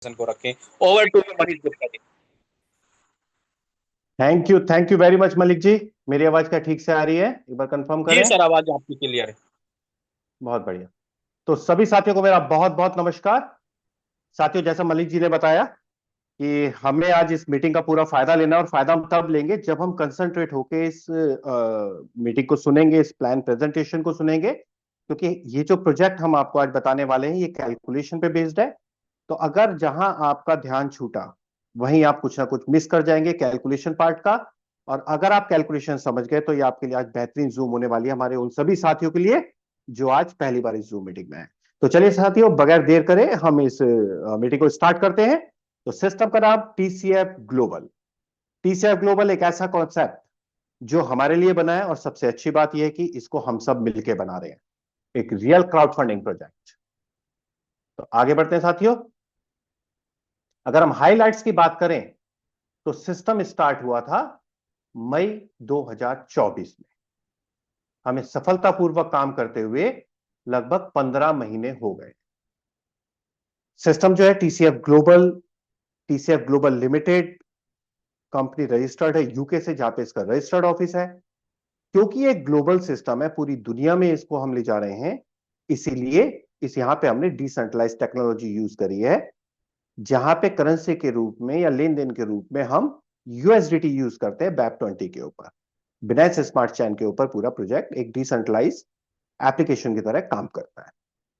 को रखें। Over to Manish Gupta ji. Thank you very much Malik ji. मेरी आवाज क्या ठीक से आ रही है? एक बार कंफर्म जी करें। सर, आवाज आपकी क्लियर है। बहुत बढ़िया। तो सभी साथियों को मेरा बहुत बहुत नमस्कार। साथियों, जैसा मलिक जी ने बताया कि हमें आज इस मीटिंग का पूरा फायदा लेना है, और फायदा हम तब लेंगे जब हम कंसंट्रेट होके इस मीटिंग को सुनेंगे, इस प्लान प्रेजेंटेशन को सुनेंगे, क्योंकि ये जो प्रोजेक्ट हम आपको आज बताने वाले हैं ये कैलकुलेशन पे बेस्ड है। तो अगर जहां आपका ध्यान छूटा वहीं आप कुछ ना कुछ मिस कर जाएंगे कैलकुलेशन पार्ट का। और अगर आप कैलकुलेशन समझ गए तो ये आपके लिए आज बेहतरीन जूम होने वाली है, हमारे उन सभी साथियों के लिए जो आज पहली बार इस जूम मीटिंग में है। तो चलिए साथियों, बगैर देर करे हम इस मीटिंग को स्टार्ट करते हैं। तो सिस्टम का नाम टीसीएफ ग्लोबल। टीसीएफ ग्लोबल एक ऐसा कॉन्सेप्ट जो हमारे लिए बना है, और सबसे अच्छी बात यह है कि इसको हम सब मिलकर बना रहे हैं, एक रियल क्राउड फंडिंग प्रोजेक्ट। तो आगे बढ़ते हैं साथियों। अगर हम हाइलाइट्स की बात करें तो सिस्टम स्टार्ट हुआ था मई 2024 में। हमें सफलतापूर्वक काम करते हुए लगभग 15 महीने हो गए। सिस्टम जो है TCF global limited company registered है यूके से, जहां पे इसका रजिस्टर्ड ऑफिस है। क्योंकि ये ग्लोबल सिस्टम है, पूरी दुनिया में इसको हम ले जा रहे हैं, इसीलिए इस यहां पे हमने डिसेंट्रलाइज टेक्नोलॉजी यूज करी है, जहां पे करेंसी के रूप में या लेन देन के रूप में हम यूएसडीटी यूज करते हैं बैप 20 के ऊपर। बिनाइस स्मार्ट चैन के ऊपर पूरा प्रोजेक्ट एक डिसेंट्रलाइज एप्लीकेशन की तरह काम करता है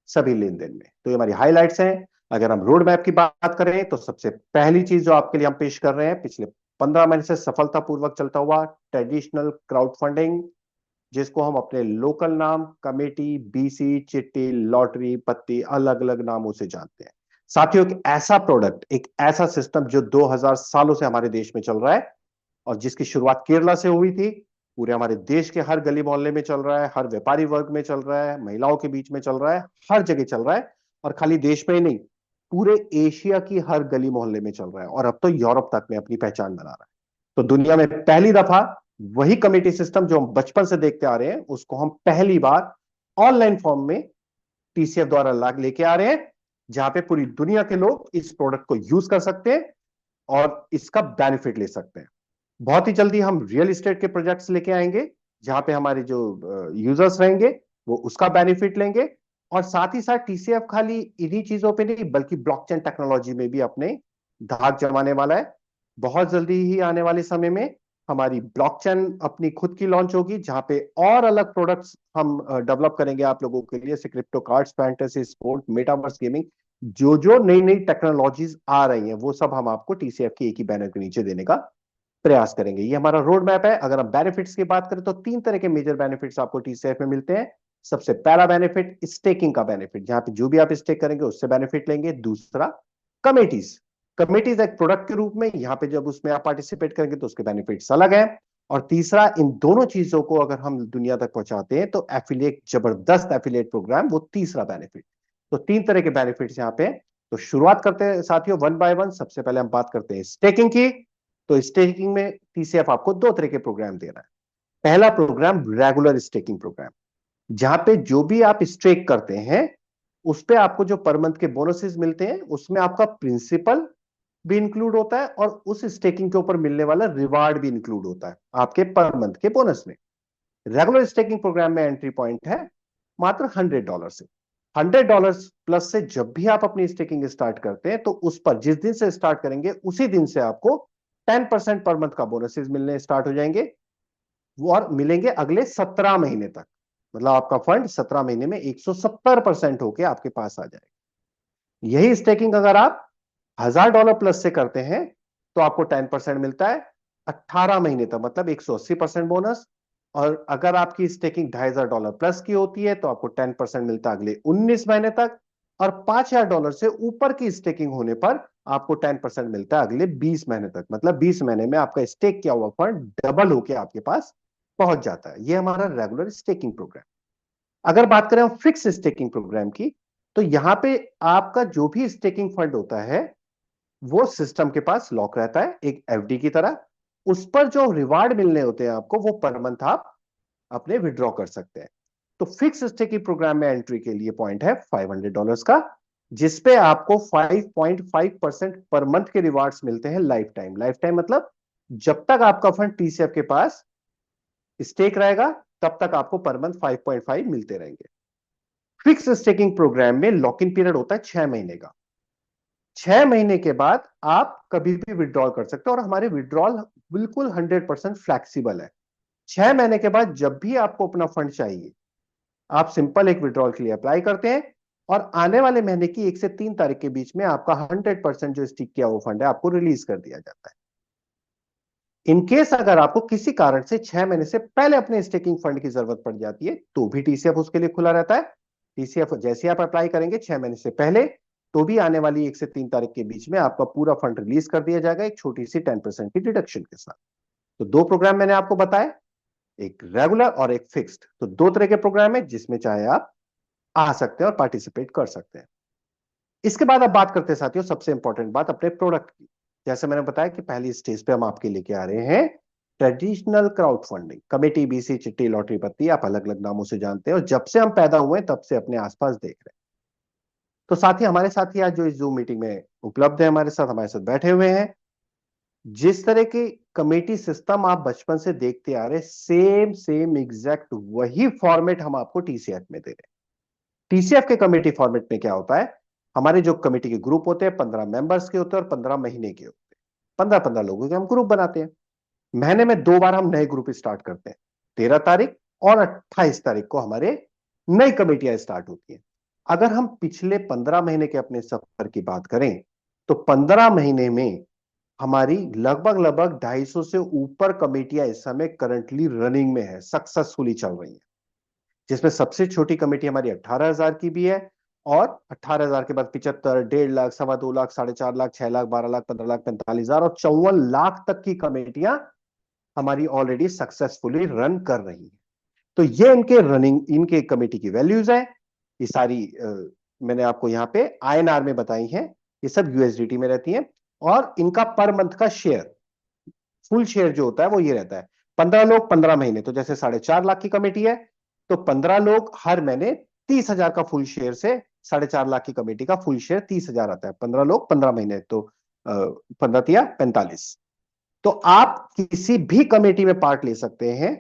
सभी लेन देन में। तो ये हमारी हाइलाइट्स हैं। अगर हम रोड मैप की बात करें तो सबसे पहली चीज जो आपके लिए हम पेश कर रहे हैं, पिछले 15 महीने से सफलतापूर्वक चलता हुआ ट्रेडिशनल क्राउड फंडिंग, जिसको हम अपने लोकल नाम कमेटी, बीसी, चिट्ठी, लॉटरी, पत्ती, अलग अलग नामों से जानते हैं। साथियों, एक ऐसा प्रोडक्ट, एक ऐसा सिस्टम जो 2000 सालों से हमारे देश में चल रहा है, और जिसकी शुरुआत केरला से हुई थी, पूरे हमारे देश के हर गली मोहल्ले में चल रहा है, हर व्यापारी वर्ग में चल रहा है, महिलाओं के बीच में चल रहा है, हर जगह चल रहा है। और खाली देश में ही नहीं, पूरे एशिया की हर गली मोहल्ले में चल रहा है, और अब तो यूरोप तक में अपनी पहचान बना रहा है। तो दुनिया में पहली दफा वही कमेटी सिस्टम जो हम बचपन से देखते आ रहे हैं, उसको हम पहली बार ऑनलाइन फॉर्म में टीसीएफ द्वारा लाग लेके आ रहे हैं, जहां पे पूरी दुनिया के लोग इस प्रोडक्ट को यूज कर सकते हैं और इसका बेनिफिट ले सकते हैं। बहुत ही जल्दी हम रियल एस्टेट के प्रोजेक्ट्स लेके आएंगे, जहां पे हमारे जो यूजर्स रहेंगे वो उसका बेनिफिट लेंगे। और साथ ही साथ टीसीएफ खाली इन्हीं चीजों पे नहीं, बल्कि ब्लॉकचेन टेक्नोलॉजी में भी अपने धाक जमाने वाला है। बहुत जल्दी ही आने वाले समय में हमारी ब्लॉकचेन अपनी खुद की लॉन्च होगी, जहां पे और अलग प्रोडक्ट्स हम डेवलप करेंगे आप लोगों के लिए, जैसे crypto cards, fantasy sport, metaverse gaming. जो जो नई नई टेक्नोलॉजीज आ रही हैं वो सब हम आपको टीसीएफ के एक ही बैनर के नीचे देने का प्रयास करेंगे। ये हमारा रोड मैप है। अगर हम बेनिफिट्स की बात करें तो 3 तरह के मेजर बेनिफिट्स आपको टीसीएफ में मिलते हैं। सबसे पहला बेनिफिट स्टेकिंग का बेनिफिट, जहां पे जो भी आप स्टेक करेंगे उससे बेनिफिट लेंगे। दूसरा कमेटीज, कमेटीज एक प्रोडक्ट के रूप में, यहां पे जब उसमें आप पार्टिसिपेट करेंगे तो उसके बेनिफिट्स अलग हैं। और तीसरा, इन दोनों चीजों को अगर हम दुनिया तक पहुंचाते हैं तो एफिलिएट, जबरदस्त एफिलिएट प्रोग्राम, वो तीसरा बेनिफिट। तो 3 तरह के बेनिफिट्स यहाँ पे। तो शुरुआत करते हैं साथियों वन बाय वन। सबसे पहले हम बात करते हैं स्टेकिंग की। तो स्टेकिंग में टीसीएफ आपको 2 तरह के प्रोग्राम दे रहा है। पहला प्रोग्राम रेगुलर स्टेकिंग प्रोग्राम, जहां पे जो भी आप स्टेक करते हैं उस पे आपको जो पर मंथ के बोनसेस मिलते हैं, उसमें आपका प्रिंसिपल भी इंक्लूड होता है और उस स्टेकिंग के ऊपर मिलने वाला रिवार्ड भी इंक्लूड होता है आपके पर मंथ के बोनस में। रेगुलर स्टेकिंग प्रोग्राम में एंट्री पॉइंट है मात्र $100 से। $100 प्लस से जब भी आप अपनी स्टेकिंग स्टार्ट करते हैं तो उस पर जिस दिन से स्टार्ट करेंगे उसी दिन से आपको 10% पर मंथ का बोनसेस मिलने स्टार्ट हो जाएंगे, वो और मिलेंगे अगले 17 महीने तक। मतलब आपका फंड 17 महीने में 170% होके आपके पास आ जाएगा। यही स्टेकिंग अगर आप $1000 प्लस से करते हैं तो आपको 10% मिलता है 18 महीने तक, मतलब 180% बोनस। और अगर आपकी स्टेकिंग $2500 प्लस की होती है तो आपको 10% मिलता है अगले 19 महीने तक। और $5000 से ऊपर की स्टेकिंग होने पर आपको 10% मिलता है अगले 20 महीने तक। मतलब 20 महीने में आपका स्टेक किया हुआ फंड डबल होके आपके पास पहुंच जाता है। यह हमारा रेगुलर स्टेकिंग प्रोग्राम। अगर बात करें हम फिक्स स्टेकिंग प्रोग्राम की, तो यहां पे आपका जो भी स्टेकिंग फंड होता है वो सिस्टम के पास लॉक रहता है एक एफडी की तरह। उस पर जो रिवार्ड मिलने होते हैं आपको, वो पर मंथ आप अपने विड्रॉ कर सकते हैं। तो फिक्स स्टेकिंग प्रोग्राम में एंट्री के लिए पॉइंट है $500 का। जिसपे आपको 5.5% पर मंथ के रिवार्ड्स मिलते हैं लाइफ टाइम। लाइफ टाइम मतलब जब तक आपका फंड टीसीएफ के पास स्टेक रहेगा तब तक आपको पर मंथ 5.5 मिलते रहेंगे। फिक्स स्टेकिंग प्रोग्राम में लॉक इन पीरियड होता है 6 महीने का। 6 महीने के बाद आप कभी भी विड्रॉल कर सकते हो और हमारे विड्रॉल बिल्कुल 100% फ्लैक्सीबल है। 6 महीने के बाद जब भी आपको अपना फंड चाहिए आप सिंपल एक विड्रॉल के लिए अप्लाई करते हैं और आने वाले महीने की 1 से 3 तारीख के बीच में आपका 100% जो स्टिक किया वो फंड है आपको रिलीज कर दिया जाता है। इनकेस अगर आपको किसी कारण से 6 महीने से पहले अपने स्टेकिंग फंड की जरूरत पड़ जाती है तो भी टीसीएफ उसके लिए खुला रहता है। टीसीएफ जैसे आप अप्लाई करेंगे 6 महीने से पहले तो भी आने वाली 1 से 3 तारीख के बीच में आपका पूरा फंड रिलीज कर दिया जाएगा एक छोटी सी 10% की डिडक्शन के साथ। तो दो प्रोग्राम मैंने आपको बताए, एक रेगुलर और एक फिक्स्ड। तो दो तरह के प्रोग्राम है जिसमें चाहे आप आ सकते हैं और पार्टिसिपेट कर सकते हैं। इसके बाद अब बात करते हैं साथियों सबसे इंपॉर्टेंट बात अपने प्रोडक्ट की। जैसे मैंने बताया कि पहली स्टेज पे हम आपके लेके आ रहे हैं traditional crowd funding. Committee, BC, चिट्ठी, लॉटरी पत्ती आप अलग अलग नामों से जानते हैं और जब से हम पैदा हुए तब से अपने आसपास देख रहे हैं। तो साथी हमारे साथी आज जो इस जूम मीटिंग में उपलब्ध है हमारे साथ बैठे हुए हैं, जिस तरह की कमेटी सिस्टम आप बचपन से देखते आ रहे सेम सेम एग्जैक्ट वही फॉर्मेट हम आपको टीसीएफ में दे रहे हैं। टीसीएफ के कमेटी फॉर्मेट में क्या होता है, हमारे जो कमेटी के ग्रुप होते हैं 15 मेंबर्स के होते हैं और 15 महीने के होते हैं। 15-15 लोगों के हम ग्रुप बनाते हैं। महीने में 2 बार हम नए ग्रुप स्टार्ट करते हैं। 13 तारीख और 28 तारीख को हमारे नई कमेटियां स्टार्ट होती हैं। अगर हम पिछले 15 महीने के अपने सफर की बात करें तो 15 महीने में हमारी लगभग लगभग 250 से ऊपर कमेटियां इस समय करंटली रनिंग में है, सक्सेसफुली चल रही है। जिसमें सबसे छोटी कमेटी हमारी 18,000 की भी है और 18,000 के बाद 75, 1.5 लाख, 2.25 लाख, 4.5 लाख, 6 लाख, 12 लाख, 15 लाख, 45,000 और 54 लाख तक की कमेटियां हमारी ऑलरेडी सक्सेसफुली रन कर रही है। तो ये इनके कमेटी की वैल्यूज है। ये सारी मैंने आपको यहाँ पे आईएनआर में बताई हैं। ये सब यूएसडीटी में रहती हैं और इनका पर मंथ का शेयर, फुल शेयर जो होता है वो ये रहता है 15 लोग 15 महीने, तो जैसे 4.5 लाख की कमेटी है तो 15 लोग हर महीने 30,000 का फुल शेयर से 4.5 लाख की कमेटी का फुल शेयर 30,000 आता है। 15 लोग 15 महीने तो 15 × 45। तो आप किसी भी कमेटी में पार्ट ले सकते हैं,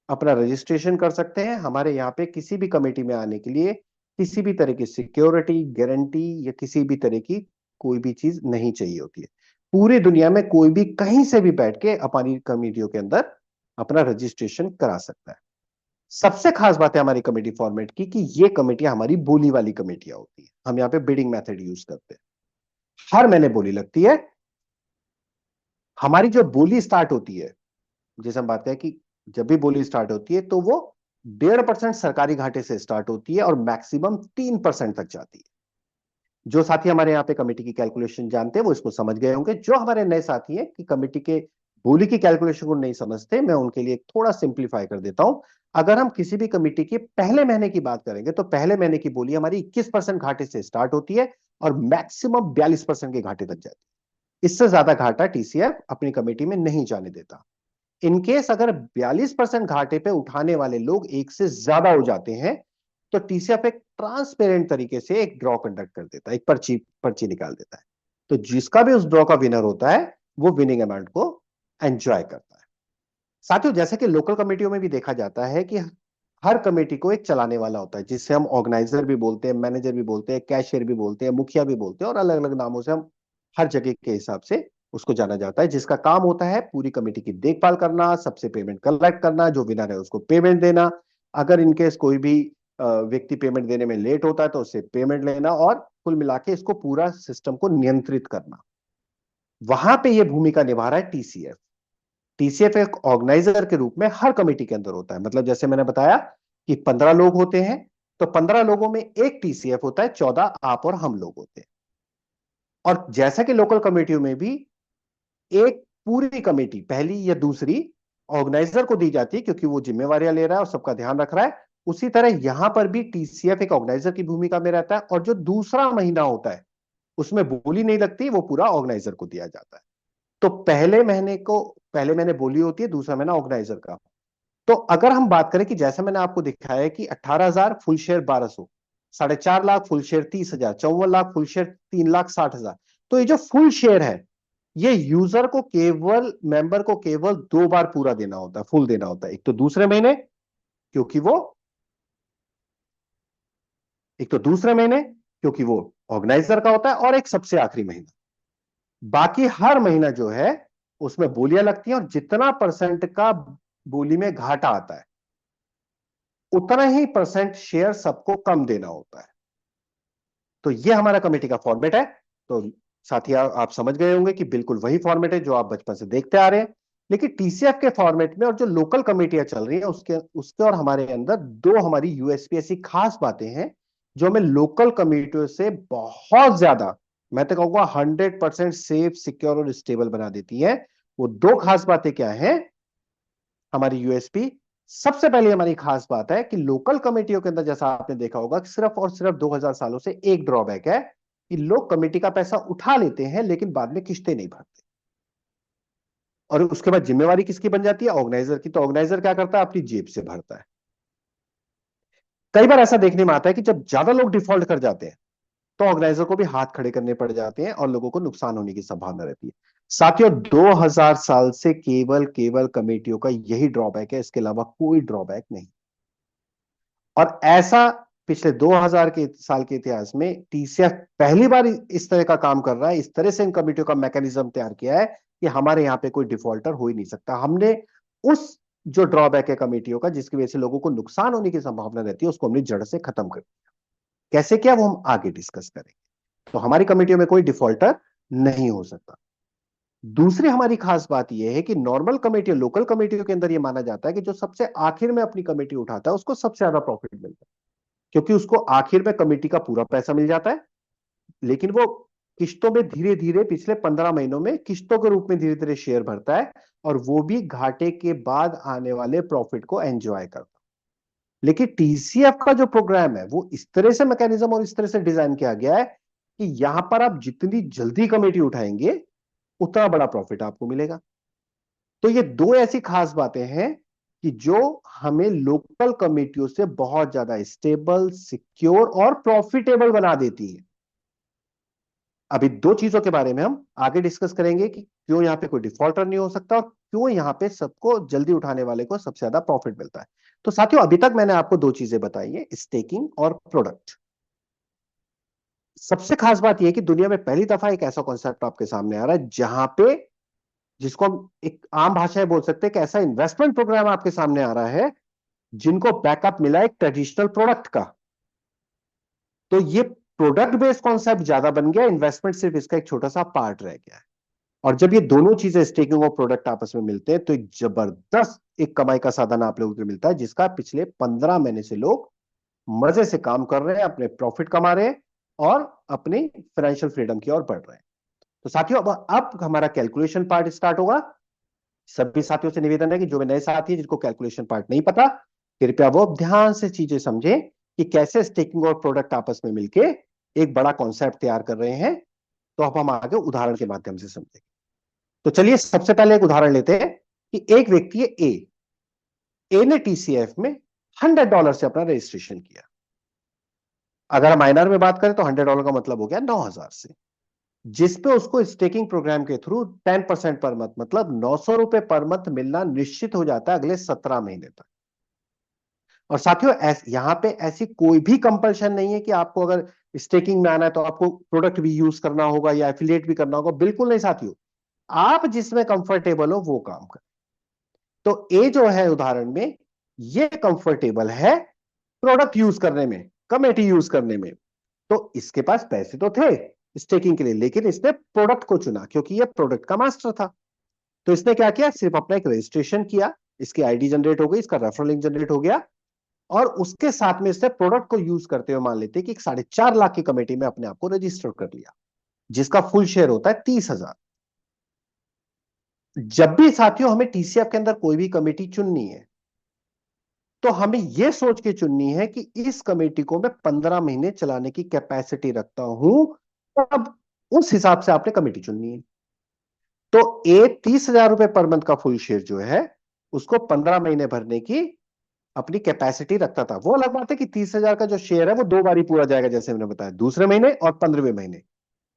अपना रजिस्ट्रेशन कर सकते हैं। हमारे यहाँ पे किसी भी कमेटी में आने के लिए किसी भी तरह की सिक्योरिटी, गारंटी या किसी भी तरह की कोई भी चीज नहीं चाहिए होती है। पूरी दुनिया में कोई भी कहीं से भी बैठ के अपनी कमेटियों के अंदर अपना रजिस्ट्रेशन करा सकता है। सबसे खास बात है हमारी कमेटी फॉर्मेट की कि ये कमेटियां हमारी बोली वाली कमेटियां होती है। हम यहाँ पे बिडिंग मेथड यूज करते हैं, हर महीने बोली लगती है। हमारी जो बोली स्टार्ट होती है, जैसे हम बात करें कि जब भी बोली स्टार्ट होती है तो वो 1.5% सरकारी घाटे से स्टार्ट होती है और मैक्सिमम 3% तक जाती है। जो साथी हमारे यहाँ पे कमेटी की कैलकुलेशन जानते हैं वो इसको समझ गए होंगे। जो हमारे नए साथी हैं कि कमेटी के बोली की कैलकुलेशन को नहीं समझते, मैं उनके लिए थोड़ा सिंप्लीफाई कर देता हूं। अगर हम किसी भी कमेटी के पहले महीने की बात करेंगे तो पहले महीने की बोली हमारी 21% घाटे से स्टार्ट होती है और मैक्सिमम 42% के घाटे तक जाती है। इससे ज्यादा घाटा टीसीएफ अपनी कमेटी में नहीं जाने देता। इनकेस अगर 42% घाटे पे उठाने वाले लोग एक से ज्यादा हो जाते हैं तो टीसीएफ एक ट्रांसपेरेंट तरीके से एक ड्रॉ कंडक्ट कर देता है, एक पर्ची पर्ची निकाल देता है। तो जिसका भी उस ड्रॉ का विनर होता है वो विनिंग अमाउंट को एंजॉय करता है। साथियों, जैसे कि लोकल कमेटियों में भी देखा जाता है कि हर कमेटी को एक चलाने वाला होता है, जिससे हम ऑर्गेनाइजर भी बोलते हैं, मैनेजर भी बोलते हैं, कैशियर भी बोलते हैं, मुखिया भी बोलते हैं और अलग अलग नामों से हम हर जगह के हिसाब से उसको जाना जाता है। जिसका काम होता है पूरी कमेटी की देखभाल करना, सबसे पेमेंट कलेक्ट करना, जो विनर है उसको पेमेंट देना, अगर इनकेस कोई भी व्यक्ति पेमेंट देने में लेट होता है तो उससे पेमेंट लेना और कुल मिला के इसको पूरा सिस्टम को नियंत्रित करना। वहां पे ये भूमिका निभा रहा है टीसीएफ। टीसीएफ एक ऑर्गेनाइजर के रूप में हर कमेटी के अंदर होता है। मतलब जैसे मैंने बताया कि 15 लोग होते हैं तो 15 लोगों में एक टीसीएफ होता है, 14 आप और हम लोग होते हैं। और जैसा कि लोकल कमेटियों में भी एक पूरी कमेटी पहली या दूसरी ऑर्गेनाइजर को दी जाती है क्योंकि वो जिम्मेवारियां ले रहा है और सबका ध्यान रख रहा है, उसी तरह यहां पर भी टीसीएफ एक ऑर्गेनाइजर की भूमिका में रहता है और जो दूसरा महीना होता है उसमें बोली नहीं लगती, वो पूरा ऑर्गेनाइजर को दिया जाता है। तो पहले महीने बोली होती है, दूसरा महीना ऑर्गेनाइजर का। तो अगर हम बात करें कि जैसा मैंने आपको दिखाया है कि 18,000 full share 1200, 4.5 lakh full share 30,000, 54 lakh full share 3,60,000। तो ये जो फुल शेयर है, ये यूजर को केवल, मेंबर को केवल 2 बार पूरा देना होता है, फुल देना होता है। एक तो दूसरे महीने, क्योंकि वो ऑर्गेनाइजर का होता है, और एक सबसे आखिरी महीना। बाकी हर महीना जो है उसमें बोलियां लगती हैं, और जितना परसेंट का बोली में घाटा आता है उतना ही परसेंट शेयर सबको कम देना होता है। तो ये हमारा कमेटी का फॉर्मेट है। तो साथी आप समझ गए होंगे कि बिल्कुल वही फॉर्मेट है जो आप बचपन से देखते आ रहे हैं। लेकिन टीसीएफ के फॉर्मेट में और जो लोकल कमेटियां चल रही हैं उसके उसके और हमारे अंदर दो हमारी यूएसपी ऐसी खास बातें हैं जो हमें लोकल कमेटियों से बहुत ज्यादा, मैं तो कहूंगा 100% सेफ, सिक्योर और स्टेबल बना देती है। वो दो खास बातें क्या है हमारी यूएसपी? सबसे पहले हमारी खास बात है कि लोकल कमेटियों के अंदर, जैसा आपने देखा होगा, कि सिर्फ और सिर्फ 2000 सालों से एक ड्रॉबैक है कि लोग कमेटी का पैसा उठा लेते हैं लेकिन बाद में किस्तें नहीं भरते। और उसके बाद जिम्मेवारी किसकी बन जाती है? ऑर्गेनाइजर की। तो ऑर्गेनाइजर क्या करता है? अपनी जेब से भरता है। कई बार ऐसा देखने में आता है कि जब ज्यादा लोग डिफॉल्ट कर जाते हैं तो ऑर्गेनाइजर को भी हाथ खड़े करने पड़ जाते हैं और लोगों को नुकसान होने की संभावना रहती है। साथियों, 2000 साल से केवल केवल कमेटियों का यही ड्रॉबैक है, इसके अलावा कोई ड्रॉबैक नहीं। और ऐसा पिछले 2000 के साल के इतिहास में टीसीएफ पहली बार इस तरह का काम कर रहा है, इस तरह से इन कमेटियों का मैकेनिज्म तैयार किया है कि हमारे यहां पे कोई डिफॉल्टर हो ही नहीं सकता। हमने उस जो ड्रॉबैक है कमेटियों का, जिसकी वजह से लोगों को नुकसान होने की संभावना रहती है, उसको हमने जड़ से खत्म कर दिया। कैसे किया वो हम आगे डिस्कस करेंगे। तो हमारी कमेटियों में कोई डिफॉल्टर नहीं हो सकता। दूसरी हमारी खास बात यह है कि नॉर्मल कमेटियों, लोकल कमेटियों के अंदर यह माना जाता है कि जो सबसे आखिर में अपनी कमेटी उठाता है उसको सबसे ज्यादा प्रॉफिट मिलता है, क्योंकि उसको आखिर में कमेटी का पूरा पैसा मिल जाता है, लेकिन वो किश्तों में धीरे धीरे पिछले 15 महीनों में किश्तों के रूप में धीरे धीरे शेयर भरता है, और वो भी घाटे के बाद आने वाले प्रॉफिट को एंजॉय करता है। लेकिन टीसीएफ का जो प्रोग्राम है वो इस तरह से मैकेनिज्म और इस तरह से डिजाइन किया गया है कि यहां पर आप जितनी जल्दी कमेटी उठाएंगे उतना बड़ा प्रॉफिट आपको मिलेगा। तो ये दो ऐसी खास बातें हैं कि जो हमें लोकल कमेटियों से बहुत ज्यादा स्टेबल, सिक्योर और प्रॉफिटेबल बना देती है। अभी दो चीजों के बारे में हम आगे डिस्कस करेंगे कि क्यों यहां पे कोई डिफॉल्टर नहीं हो सकता और क्यों यहां पे सबको जल्दी उठाने वाले को सबसे ज्यादा प्रॉफिट मिलता है। तो साथियों, अभी तक मैंने आपको दो चीजें बताई है, स्टेकिंग और प्रोडक्ट। सबसे खास बात यह है कि दुनिया में पहली दफा एक ऐसा कॉन्सेप्ट आपके सामने आ रहा है जहां पे, जिसको हम एक आम भाषा में बोल सकते हैं कि ऐसा इन्वेस्टमेंट प्रोग्राम आपके सामने आ रहा है जिनको बैकअप मिला एक ट्रेडिशनल प्रोडक्ट का। तो ये प्रोडक्ट बेस्ड कॉन्सेप्ट ज्यादा बन गया, इन्वेस्टमेंट सिर्फ इसका एक छोटा सा पार्ट रह गया है। और जब ये दोनों चीजें, स्टेकिंग और प्रोडक्ट, आपस में मिलते हैं तो एक जबरदस्त एक कमाई का साधन आप लोगों को मिलता है, जिसका पिछले 15 महीने से लोग मजे से काम कर रहे हैं, अपने प्रॉफिट कमा रहे हैं और अपनी फाइनेंशियल फ्रीडम की ओर बढ़ रहे हैं। तो साथियों, अब हमारा कैलकुलेशन पार्ट स्टार्ट होगा। सभी साथियों से निवेदन है कि जो नए साथी हैं जिनको कैलकुलेशन पार्ट नहीं पता, कृपया वो ध्यान से चीजें समझें कि कैसे स्टेकिंग और प्रोडक्ट आपस में मिलके एक बड़ा कॉन्सेप्ट तैयार कर रहे हैं। तो अब हम आगे उदाहरण के माध्यम से समझेंगे। तो चलिए सबसे पहले एक उदाहरण लेते हैं कि एक व्यक्ति है ए ने टीसीएफ में $100 से अपना रजिस्ट्रेशन किया। अगर हम आईएनआर में बात करें तो $100 का मतलब हो गया 9,000 से, जिसपे उसको स्टेकिंग प्रोग्राम के थ्रू 10% पर मंथ, मतलब ₹900 पर मंथ मिलना निश्चित हो जाता है अगले 17 महीने तक। और साथियों, यहां पे ऐसी कोई भी कंपल्शन नहीं है कि आपको अगर स्टेकिंग में आना है तो आपको प्रोडक्ट भी यूज करना होगा या एफिलिएट भी करना होगा। बिल्कुल नहीं साथियों, आप जिसमें कंफर्टेबल हो वो काम करें। तो ए जो है उदाहरण में, ये कंफर्टेबल है प्रोडक्ट यूज करने में, कमेटी यूज करने में। तो इसके पास पैसे तो थे स्टेकिंग के लिए, लेकिन इसने प्रोडक्ट को चुना क्योंकि ये प्रोडक्ट का मास्टर था। तो इसने क्या किया? सिर्फ अपना एक रजिस्ट्रेशन किया, इसकी आईडी जनरेट हो गई, इसका रेफरल लिंक जनरेट हो गया, और उसके साथ में इसने प्रोडक्ट को यूज करते हुए मान लेते कि 4.5 लाख की कमेटी में अपने आप को रजिस्टर कर लिया, जिसका फुल शेयर होता है 30,000। जब भी साथियों हमें टीसीएफ के अंदर कोई भी कमेटी चुननी है तो हमें यह सोच के चुननी है कि इस कमेटी को मैं 15 महीने चलाने की कैपेसिटी रखता हूं, तब उस हिसाब से आपने कमेटी चुननी है। तो ए 30,000 रुपए पर मंथ का फुल शेयर जो है उसको 15 महीने भरने की अपनी कैपेसिटी रखता था। वो अलग बात है कि 30,000 का जो शेयर है वो 2 बार ही पूरा जाएगा, जैसे मैंने बताया, दूसरे महीने और 15वें महीने।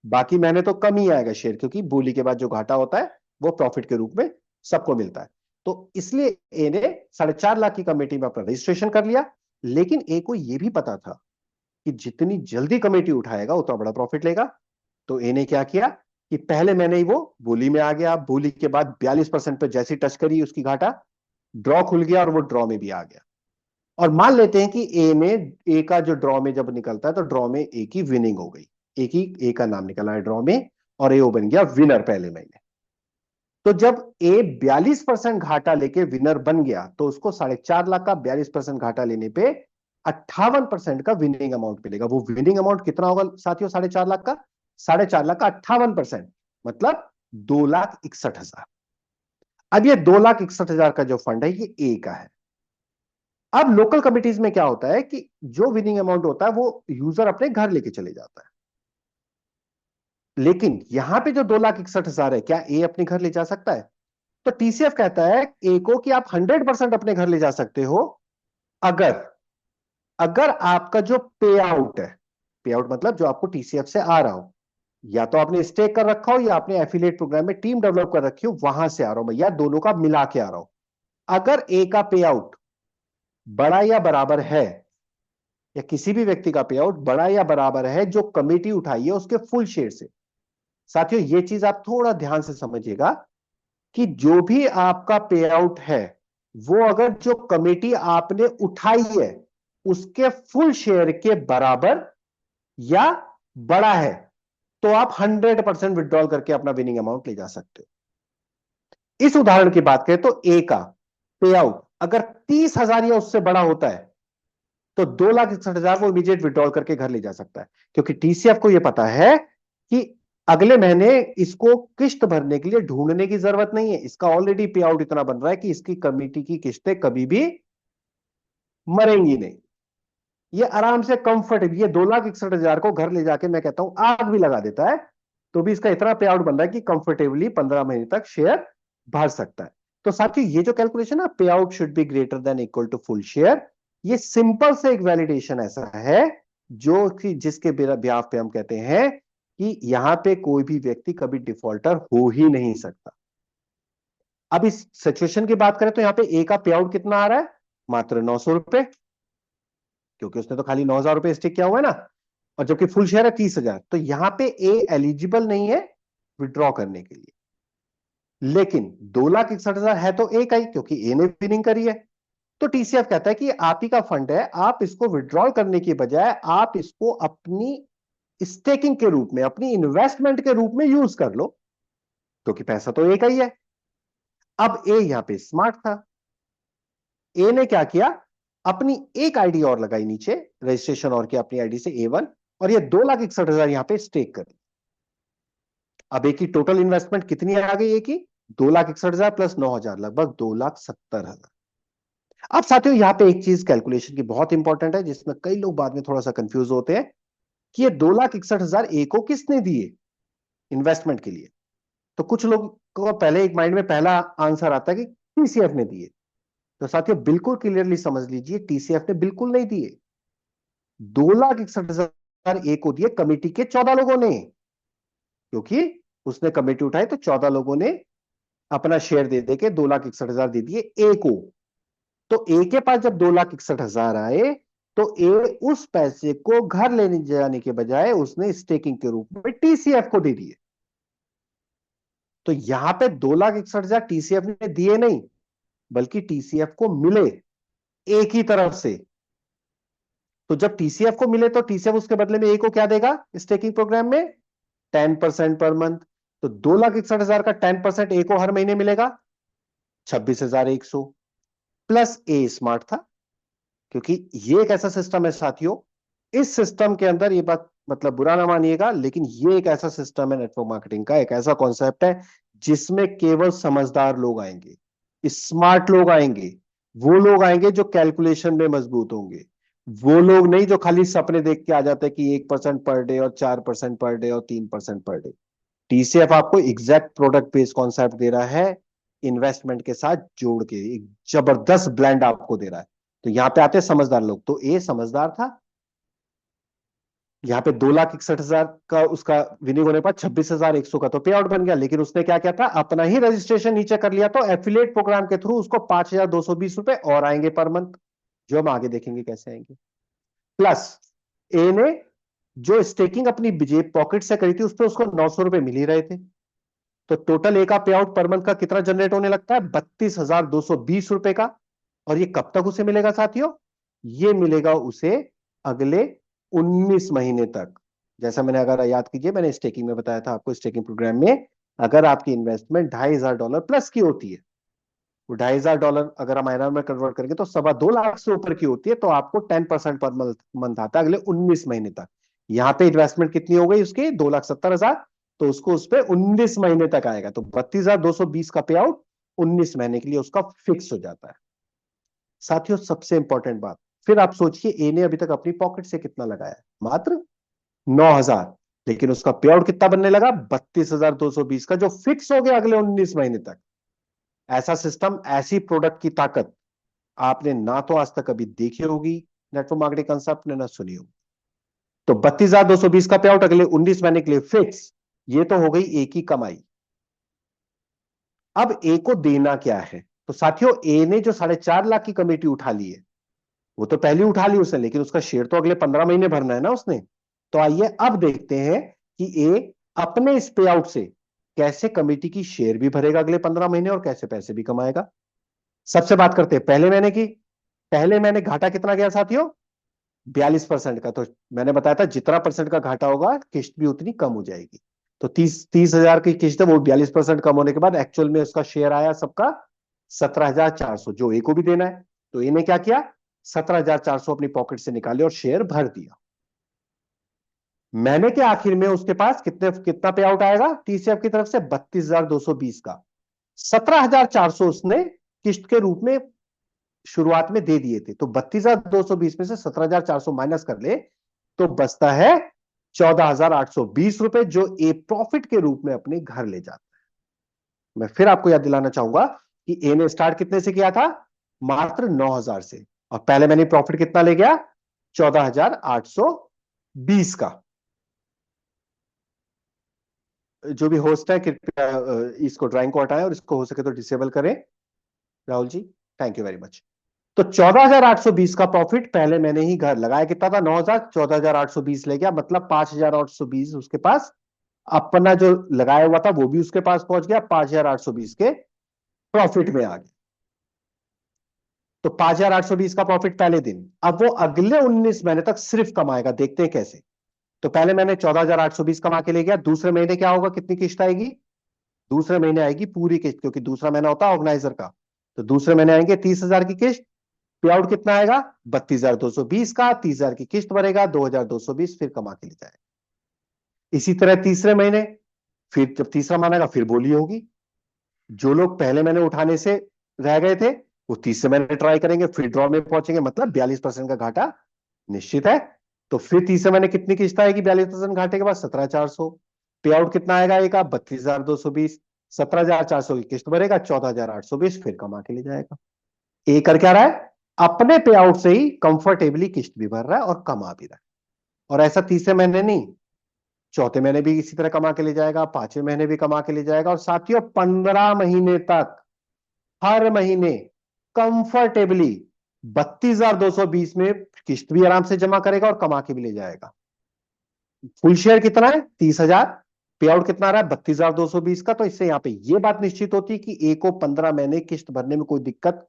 बाकी महीने तो कम ही आएगा शेयर, क्योंकि बोली के बाद जो घाटा होता है वो प्रॉफिट के रूप में सबको मिलता है। तो इसलिए ए ने 4.5 लाख की कमेटी में अपना रजिस्ट्रेशन कर लिया। लेकिन ए को यह भी पता था कि जितनी जल्दी कमेटी उठाएगा उतना बड़ा प्रॉफिट लेगा। तो ए ने क्या किया कि पहले मैंने ही वो बोली में आ गया, बोली के बाद 42% पे जैसी टच करी उसकी घाटा ड्रॉ खुल गया और वो ड्रॉ में भी आ गया। और मान लेते हैं कि ए का जो ड्रॉ में जब निकलता है तो ड्रॉ में ए की विनिंग हो गई, ए का नाम निकला है ड्रॉ में और ए बन गया विनर पहले महीने। तो जब ए 42% घाटा लेके विनर बन गया तो उसको 4.5 लाख का 42% घाटा लेने पे 58% का विनिंग अमाउंट मिलेगा। वो विनिंग अमाउंट कितना होगा साथियों? 4.5 लाख का 4.5 लाख का 58%, मतलब 2,61,000। अब ये 2,61,000 का जो फंड है ये ए का है। अब लोकल कमिटीज में क्या होता है कि जो विनिंग अमाउंट होता है वो यूजर अपने घर लेके चले जाता है। लेकिन यहां पे जो 2,61,000 है, क्या ए अपने घर ले जा सकता है? तो टीसीएफ कहता है ए को कि आप 100% अपने घर ले जा सकते हो अगर अगर आपका जो पे आउट है, पे आउट मतलब जो आपको टीसीएफ से आ रहा हो, या तो आपने स्टेक कर रखा हो या आपने एफिलिएट प्रोग्राम में टीम डेवलप कर रखी हो, वहां से आ रहा हो, या दोनों का मिला के आ रहा हो। अगर ए का पे आउट बड़ा या बराबर है, या किसी भी व्यक्ति का पे आउट बड़ा या बराबर है जो कमेटी उठाई है उसके फुल शेयर से। साथियों ये चीज आप थोड़ा ध्यान से समझिएगा कि जो भी आपका पे आउट है वो अगर जो कमेटी आपने उठाई है उसके फुल शेयर के बराबर या बड़ा है, तो आप 100% विड्रॉल करके अपना विनिंग अमाउंट ले जा सकते हो। इस उदाहरण की बात करें तो ए का पे आउट अगर 30,000 या उससे बड़ा होता है तो 2,61,000 वो इमीडिएट विड्रॉल करके घर ले जा सकता है, क्योंकि टीसीएफ को यह पता है कि अगले महीने इसको किस्त भरने के लिए ढूंढने की जरूरत नहीं है। इसका ऑलरेडी पे आउट इतना बन रहा है कि इसकी कमेटी की किस्तें कभी भी मरेंगी नहीं। ये आराम से कंफर्टेबल, ये 2,61,000 को घर ले जाके मैं कहता हूं आग भी लगा देता है तो भी इसका इतना पे आउट बन रहा है कि कंफर्टेबली 15 महीने तक शेयर भर सकता है। तो साथियों ये जो कैलकुलेशन है, pay out should be greater than equal to full share, ये सिंपल से एक वैलिडेशन ऐसा है जो कि जिसके ब्याह पे हम कहते हैं कि यहां पे कोई भी व्यक्ति कभी डिफॉल्टर हो ही नहीं सकता। अब इस सिचुएशन की बात करें तो यहां पे ए का पे आउट कितना आ रहा है? मात्र 900 रुपए, क्योंकि उसने तो खाली 9,000 रुपए स्टिक किया हुआ है ना, और जबकि फुल शेयर है 30,000, तो यहां पे ए एलिजिबल नहीं है विड्रॉ करने के लिए। लेकिन 2,61,000 है तो ए का ही, क्योंकि ए ने विनिंग करी है। तो टीसीएफ कहता है कि आप ही का फंड है, आप इसको विड्रॉल करने की बजाय आप इसको अपनी स्टेकिंग के रूप में, अपनी इन्वेस्टमेंट के रूप में यूज कर लो, क्योंकि पैसा तो ए का ही है। अब ए यहां पे स्मार्ट था, ए ने क्या किया, अपनी एक आईडी और लगाई नीचे, रजिस्ट्रेशन और किया अपनी आईडी से A1, और ये 2,61,000 यहां पे स्टेक कर। अब ए की टोटल इन्वेस्टमेंट कितनी आ गई? ए की 2,61,000 प्लस 9,000, लगभग 2,70,000। अब साथियों यहां पे एक चीज कैलकुलेशन की बहुत इंपॉर्टेंट है, जिसमें कई लोग बाद में थोड़ा सा कंफ्यूज होते हैं कि ये 2,61,000 ए को किसने दिए इन्वेस्टमेंट के लिए। तो कुछ लोग को पहले एक माइंड में पहला आंसर आता है कि टीसीएफ ने दिए। तो साथियों बिल्कुल क्लियरली समझ लीजिए, टीसीएफ ने बिल्कुल नहीं दिए। 2,61,000 ए को दिए कमेटी के 14 लोगों ने, क्योंकि उसने कमेटी उठाई तो 14 लोगों ने अपना शेयर दे दे के 2,61,000 दे दिए ए को। तो ए के पास जब 2,61,000 आए तो ए उस पैसे को घर लेने जाने के बजाय उसने स्टेकिंग के रूप में टीसीएफ को दे दिए। तो यहां पे 2,61,000 टीसीएफ ने दिए नहीं, बल्कि टीसीएफ को मिले एक ही तरफ से। तो जब टीसीएफ को मिले तो टीसीएफ उसके बदले में ए को क्या देगा स्टेकिंग प्रोग्राम में? 10% पर मंथ। तो 2,61,000 का 10% ए को हर महीने मिलेगा 26,100, प्लस ए स्मार्ट था, क्योंकि ये एक ऐसा सिस्टम है साथियों, इस सिस्टम के अंदर, ये बात मतलब बुरा ना मानिएगा, लेकिन ये एक ऐसा सिस्टम है नेटवर्क मार्केटिंग का, एक ऐसा कॉन्सेप्ट है जिसमें केवल समझदार लोग आएंगे, स्मार्ट लोग आएंगे, वो लोग आएंगे जो कैलकुलेशन में मजबूत होंगे, वो लोग नहीं जो खाली सपने देख के आ जाते हैं कि 1% पर डे और 4% पर डे और 3% पर डे। टीसीएफ आपको एग्जैक्ट प्रोडक्ट बेस्ड कॉन्सेप्ट दे रहा है, इन्वेस्टमेंट के साथ जोड़ के एक जबरदस्त ब्लेंड आपको दे रहा है। तो यहां पे आते हैं समझदार लोग। तो ए समझदार था, यहाँ पे 2,61,000 का उसका विनिंग होने पर 26,100 का तो पे आउट बन गया। लेकिन उसने क्या किया था, अपना ही रजिस्ट्रेशन नीचे कर लिया, तो एफिलिएट प्रोग्राम के थ्रू उसको 5,220 रुपए और आएंगे पर मंथ, जो हम आगे देखेंगे कैसे आएंगे। प्लस ए ने जो स्टेकिंग अपनी जेब पॉकेट से करी थी उस पर उसको 900 रुपए मिल ही रहे थे। तो टोटल ए का पे आउट पर मंथ का कितना जनरेट होने लगता है, 32,220 रुपए का। और ये कब तक उसे मिलेगा साथियों, ये मिलेगा उसे अगले 19 महीने तक। जैसा मैंने, अगर याद कीजिए, मैंने स्टेकिंग में बताया था आपको, स्टेकिंग प्रोग्राम में अगर आपकी इन्वेस्टमेंट $2,500 प्लस की होती है, वो $2,500 अगर हम INR में कन्वर्ट करेंगे तो 2.25 लाख से ऊपर की होती है, तो आपको 10% पर मंथ आता है अगले 19 महीने तक। यहां पे इन्वेस्टमेंट कितनी हो गई उसकी, 2,70,000, तो उसको उस पर 19 महीने तक आएगा। तो 32,220 का पे आउट 19 महीने के लिए उसका फिक्स हो जाता है। साथियों सबसे इंपॉर्टेंट बात, फिर आप सोचिए ए ने अभी तक अपनी पॉकेट से कितना लगाया है, मात्र 9,000, लेकिन उसका पे आउट कितना बनने लगा, 32,220 का, जो फिक्स हो गया अगले 19 महीने तक। ऐसा सिस्टम, ऐसी प्रोडक्ट की ताकत आपने ना तो आज तक कभी देखी होगी नेटवर्क मार्केटिंग कंसेप्ट ने, ना सुनी होगी। तो 32,220 का पे आउट अगले 19 महीने के लिए फिक्स, ये तो हो गई ए की कमाई। अब ए को देना क्या है, तो साथियों ए ने जो 4.5 लाख की कमेटी उठा ली है, वो तो पहले उठा ली उसने, लेकिन उसका शेयर तो अगले 15 महीने भरना है ना उसने। तो आइए अब देखते हैं कि ए अपने इस पे आउट से कैसे कमेटी की शेयर भी भरेगा अगले 15 महीने और कैसे पैसे भी कमाएगा। सबसे बात करते हैं पहले महीने की। पहले महीने घाटा कितना गया साथियों, 42% का। तो मैंने बताया था जितना परसेंट का घाटा होगा किस्त भी उतनी कम हो जाएगी। तो 30,000 की किस्त है, वो 42% कम होने के बाद एक्चुअल में उसका शेयर आया सबका 17,400, जो ए को भी देना है। तो ए ने क्या किया, 17,400 अपनी पॉकेट से निकाले और शेयर भर दिया। महीने के आखिर में उसके पास कितना पे आउट आएगा टीसीएफ की तरफ से, 32,220 का। 17,400 उसने किस्त के रूप में शुरुआत में दे दिए थे। तो 32,220 में से 17,400 माइनस कर ले तो बचता है 14,820 रुपए, जो ए प्रॉफिट के रूप में अपने घर ले जाता है। मैं फिर आपको याद दिलाना चाहूंगा कि ए ने स्टार्ट कितने से किया था, मात्र 9,000 से, और पहले मैंने प्रॉफिट कितना ले गया, 14,820 का। जो भी होस्ट है कृपया इसको ड्राइंग को हटाएं और इसको हो सके तो डिसेबल करें, Rahul ji, thank you very much. तो 14,820 का प्रॉफिट पहले मैंने ही घर लगाया, कितना था, 9,000, 14,820 ले गया, मतलब 5,820 उसके पास अपना जो लगाया हुआ था वो भी उसके पास पहुंच गया, 5,820 के प्रॉफिट में आ गया। तो 5,820 का प्रॉफिट पहले दिन। अब वो अगले 19 महीने तक सिर्फ कमाएगा, देखते हैं कैसे। तो पहले मैंने 14,820 कमा के ले गया, दूसरे महीने क्या होगा, कितनी किस्त आएगी, दूसरे महीने आएगी पूरी किस्त, क्योंकि दूसरा महीना होता है ऑर्गेनाइजर का। तो दूसरे महीने आएंगे 30,000 की किस्त, पे आउट कितना आएगा, 32,220 का, 30,000 की किस्त भरेगा, 2,220 फिर कमा के ले जाएगा। इसी तरह तीसरे महीने, फिर जब तीसरा महीना आएगा फिर बोली होगी। जो लोग पहले महीने उठाने से रह गए थे वो तीसरे महीने ट्राई करेंगे, फिर ड्रॉ में पहुंचेंगे, मतलब 42% का घाटा निश्चित है। तो फिर तीसरे महीने कितनी किस्त आएगी 42% घाटे के बाद, 17,400। पे आउट कितना आएगा एक, 32,220, 17,400 की किस्त भरेगा, 14,820 फिर कमा के ले जाएगा। ए कर क्या रहा है, अपने पे आउट से ही कंफर्टेबली किस्त भी भर रहा है और कमा भी रहा है। और ऐसा तीसरे महीने नहीं, चौथे महीने भी इसी तरह कमा के ले जाएगा, पांचवें महीने भी कमा के ले जाएगा, और साथियों 15 महीने तक हर महीने कंफर्टेबली 32,220 में किस्त भी आराम से जमा करेगा और कमा के भी ले जाएगा। फुल शेयर कितना है, 30,000, पे आउट कितना रहा है, 32,220 का। तो इससे यहां पे ये बात निश्चित होती है कि ए को 15 महीने किस्त भरने में कोई दिक्कत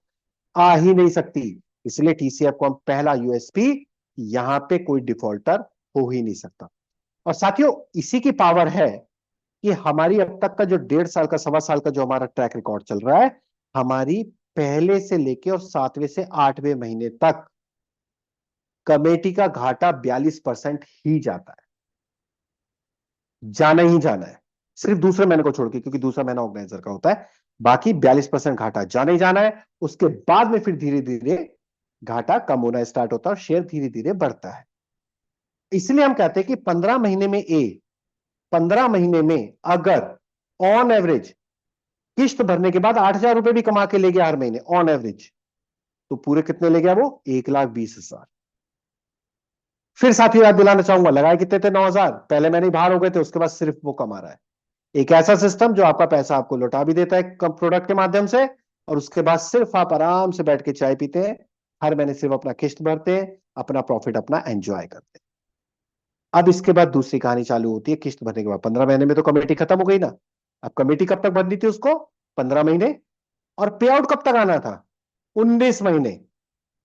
आ ही नहीं सकती। इसलिए टीसीएफ को हम पहला यूएसपी, यहां पे कोई डिफॉल्टर हो ही नहीं सकता। और साथियों इसी की पावर है कि हमारी अब तक का जो 1.5 साल का, 1.25 साल का जो हमारा ट्रैक रिकॉर्ड चल रहा है, हमारी पहले से लेके और 7वें से 8वें महीने तक कमेटी का घाटा 42% ही जाता है, जाना ही जाना है, सिर्फ दूसरे महीने को छोड़ के, क्योंकि दूसरा महीना ऑर्गेनाइजर का होता है। बाकी 42% घाटा जाना ही जाना है। उसके बाद में फिर धीरे धीरे घाटा कम होना स्टार्ट होता है और शेयर धीरे धीरे बढ़ता है। इसलिए हम कहते हैं कि 15 महीने में 15 महीने में अगर ऑन एवरेज किस्त भरने के बाद 8,000 रुपए भी कमा के ले गया हर महीने ऑन एवरेज, तो पूरे कितने ले गया वो? 1,20,000। फिर साथियों याद दिलाना चाहूंगा, लगाए कितने थे? 9,000। पहले मैंने बाहर हो गए थे, उसके बाद सिर्फ वो कमा रहा है। एक ऐसा सिस्टम जो आपका पैसा आपको लौटा भी देता है प्रोडक्ट के माध्यम से, और उसके बाद सिर्फ आप आराम से बैठ के चाय पीते हैं, हर महीने सिर्फ अपना किस्त भरते हैं, अपना प्रॉफिट अपना एंजॉय करते हैं। अब इसके बाद दूसरी कहानी चालू होती है। किस्त भरने के बाद 15 महीने में तो कमेटी खत्म हो गई ना। अब कमेटी कब तक भरनी थी उसको? 15 महीने। और पे आउट कब तक आना था? 19 महीने।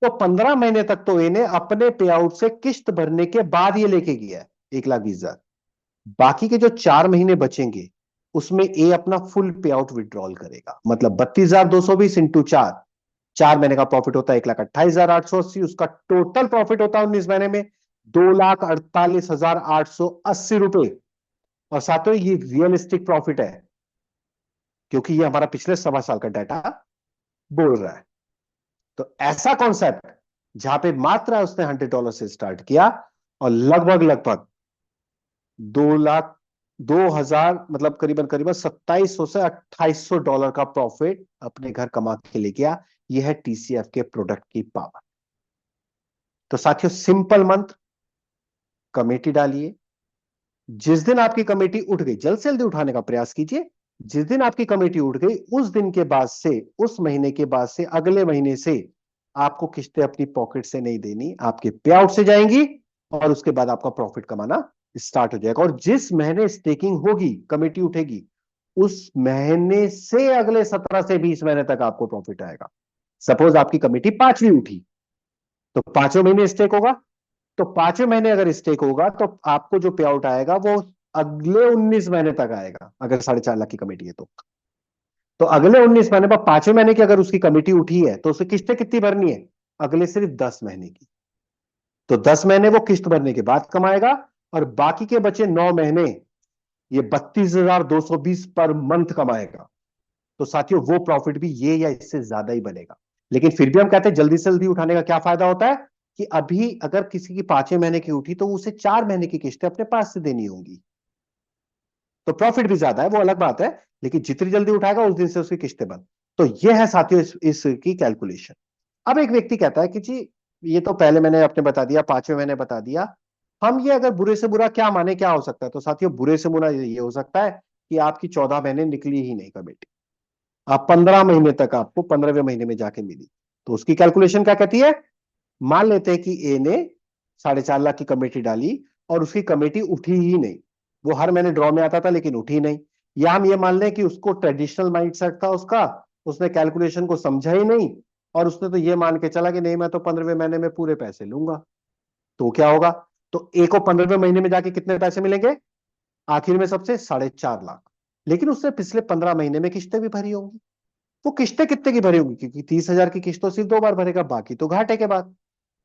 तो 15 महीने तक तो इन्हें अपने पे आउट से किस्त भरने के बाद ये लेके गया है 1,20,000। बाकी के जो 4 महीने बचेंगे उसमें ए अपना फुल पे आउट विड्रॉल करेगा। मतलब 32,220 इंटू 4, 4 महीने का प्रॉफिट होता है 1,28,880। उसका टोटल प्रॉफिट होता है 19 महीने में 2,48,880 रुपए। और साथियों ये रियलिस्टिक प्रॉफिट है, क्योंकि ये हमारा पिछले 1.25 साल का डाटा बोल रहा है। तो ऐसा कॉन्सेप्ट जहां पे मात्र उसने $100 से स्टार्ट किया और लगभग लगभग 2 लाख 2,000, मतलब करीबन करीबन 2,700 से $2,800 का प्रॉफिट अपने घर कमा के ले गया। यह है टीसीएफ के प्रोडक्ट की पावर। तो साथियों सिंपल मंत्र, कमेटी डालिए। जिस दिन आपकी कमेटी उठ गई, जल्द से जल्दी उठाने का प्रयास कीजिए। जिस दिन आपकी कमेटी उठ गई उस दिन के बाद से, उस महीने के बाद से, अगले महीने से आपको किस्तें अपनी पॉकेट से नहीं देनी, आपके पे आउट से जाएंगी, और उसके बाद आपका प्रॉफिट कमाना स्टार्ट हो जाएगा। और जिस महीने स्टेकिंग होगी, कमेटी उठेगी, उस महीने से अगले 17 से 20 महीने तक आपको प्रॉफिट आएगा। सपोज आपकी कमेटी 5वीं उठी, तो 5वें महीने स्टेक होगा। तो 5वें महीने अगर स्टेक होगा तो आपको जो पे आउट आएगा वो अगले 19 महीने तक आएगा, अगर 4.5 लाख की कमेटी है तो अगले 19 महीने पर 5वें महीने की अगर उसकी कमेटी उठी है तो उसे किस्तें कितनी भरनी है? अगले सिर्फ 10 महीने की। तो 10 महीने वो किस्त भरने के बाद कमाएगा, और बाकी के बचे 9 महीने ये 32,220 पर मंथ कमाएगा। तो साथियों वो प्रॉफिट भी ये या इससे ज्यादा ही बनेगा। लेकिन फिर भी हम कहते हैं जल्दी से जल्दी उठाने का क्या फायदा होता है कि अभी अगर किसी की 5वें महीने की उठी तो उसे 4 महीने की किस्तें अपने पास से देनी होंगी। तो प्रॉफिट भी ज्यादा है, वो अलग बात है, लेकिन जितनी जल्दी उठाएगा उस दिन से उसकी किस्तें बंद। तो ये है साथियों इसकी कैलकुलेशन। अब एक व्यक्ति कहता है कि जी ये तो पहले मैंने अपने बता दिया, 5वें महीने बता दिया, हम ये अगर बुरे से बुरा क्या माने, क्या हो सकता है? तो साथियों बुरे से बुरा ये हो सकता है कि आपकी 14 महीने निकली ही नहीं कमेटी, आप 15 महीने तक आपको 15वें महीने में जाके मिली। तो उसकी कैलकुलेशन क्या कहती है? मान लेते हैं कि ए ने 4.5 लाख की कमेटी डाली और उसकी कमेटी उठी ही नहीं, वो हर महीने ड्रॉ में आता था लेकिन उठी नहीं। या हम ये मान लें कि उसको ट्रेडिशनल माइंडसेट था उसका, उसने कैलकुलेशन को समझा ही नहीं, और उसने तो ये मान के चला कि नहीं मैं तो 15वें महीने में पूरे पैसे लूंगा। तो क्या होगा? तो ए को 15वें महीने में जाके कितने पैसे मिलेंगे? आखिर में सबसे 4.5 लाख। लेकिन उसने पिछले 15 महीने में किस्तें भी भरी होंगी। वो किस्तें कितने की भरी होंगी? क्योंकि 30,000 की किस्त तो सिर्फ 2 बार भरेगा, बाकी तो घाटे के बाद।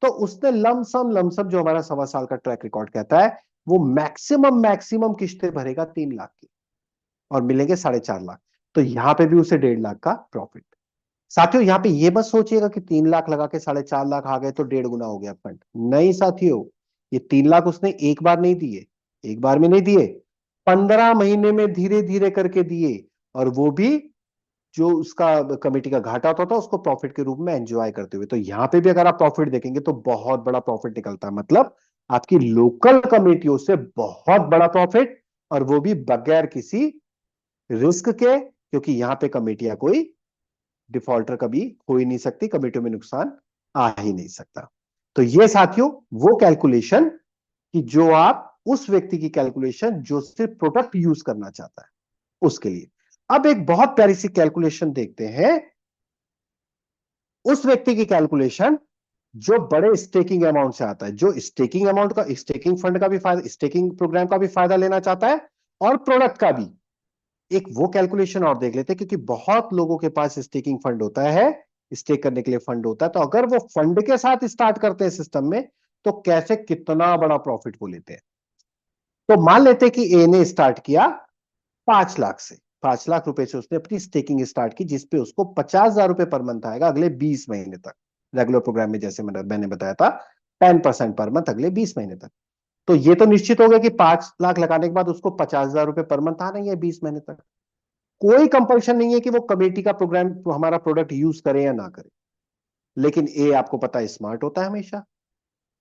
तो उसने लमसम जो हमारा 1.25 साल का ट्रैक रिकॉर्ड कहता है, वो मैक्सिमम मैक्सिमम किस्तें भरेगा 3 लाख की, और मिलेंगे 4.5 लाख। तो यहां पे भी उसे 1.5 लाख का प्रॉफिट। साथियों यहां पे ये मत सोचिएगा कि 3 लाख लगा के 4.5 लाख आ गए तो 1.5 गुना हो गया फंड। नहीं साथियों, ये 3 लाख उसने एक बार नहीं दिए, एक बार में नहीं दिए, 15 महीने में धीरे धीरे करके दिए। और वो भी जो उसका कमेटी का घाटा होता था उसको प्रॉफिट के रूप में एंजॉय करते हुए। तो यहां पे भी अगर आप प्रॉफिट देखेंगे तो बहुत बड़ा प्रॉफिट निकलता है। मतलब आपकी लोकल कमेटियों से बहुत बड़ा प्रॉफिट, और वो भी बगैर किसी रिस्क के, क्योंकि यहां पे कमेटियां कोई डिफॉल्टर कभी हो ही नहीं सकती, कमेटियों में नुकसान आ ही नहीं सकता। तो ये साथियों वो कैलकुलेशन कि जो आप उस व्यक्ति की कैलकुलेशन जो सिर्फ प्रोडक्ट यूज करना चाहता है उसके लिए। अब एक बहुत प्यारी सी कैलकुलेशन देखते हैं, उस व्यक्ति की कैलकुलेशन जो बड़े स्टेकिंग अमाउंट से आता है, जो स्टेकिंग अमाउंट का, स्टेकिंग फंड का भी फायदा, स्टेकिंग प्रोग्राम का भी फायदा लेना चाहता है, और प्रोडक्ट का भी। एक वो कैलकुलेशन और देख लेते हैं, क्योंकि बहुत लोगों के पास स्टेकिंग फंड होता है, स्टेक करने के लिए फंड होता है, तो अगर वो फंड के साथ स्टार्ट करते हैं सिस्टम में तो कैसे कितना बड़ा प्रॉफिट वो लेते हैं। तो मान लेते हैं कि ए ने स्टार्ट किया 5 लाख से, 5 लाख रुपए से उसने अपनी स्टेकिंग स्टार्ट की, जिसपे उसको 50,000 रुपए पर मंथ आएगा अगले 20 महीने तक। रेगुलर प्रोग्राम में जैसे मैंने बताया था 10% पर मंथ अगले 20 महीने तक। तो ये तो निश्चित हो गया कि 5 लाख लगाने के बाद उसको 50,000 रुपए पर मंथ आना ही है 20 महीने तक। कोई कंपल्शन नहीं है कि वो कमेटी का प्रोग्राम हमारा प्रोडक्ट यूज करे या ना करे। लेकिन ए आपको पता है स्मार्ट होता है हमेशा।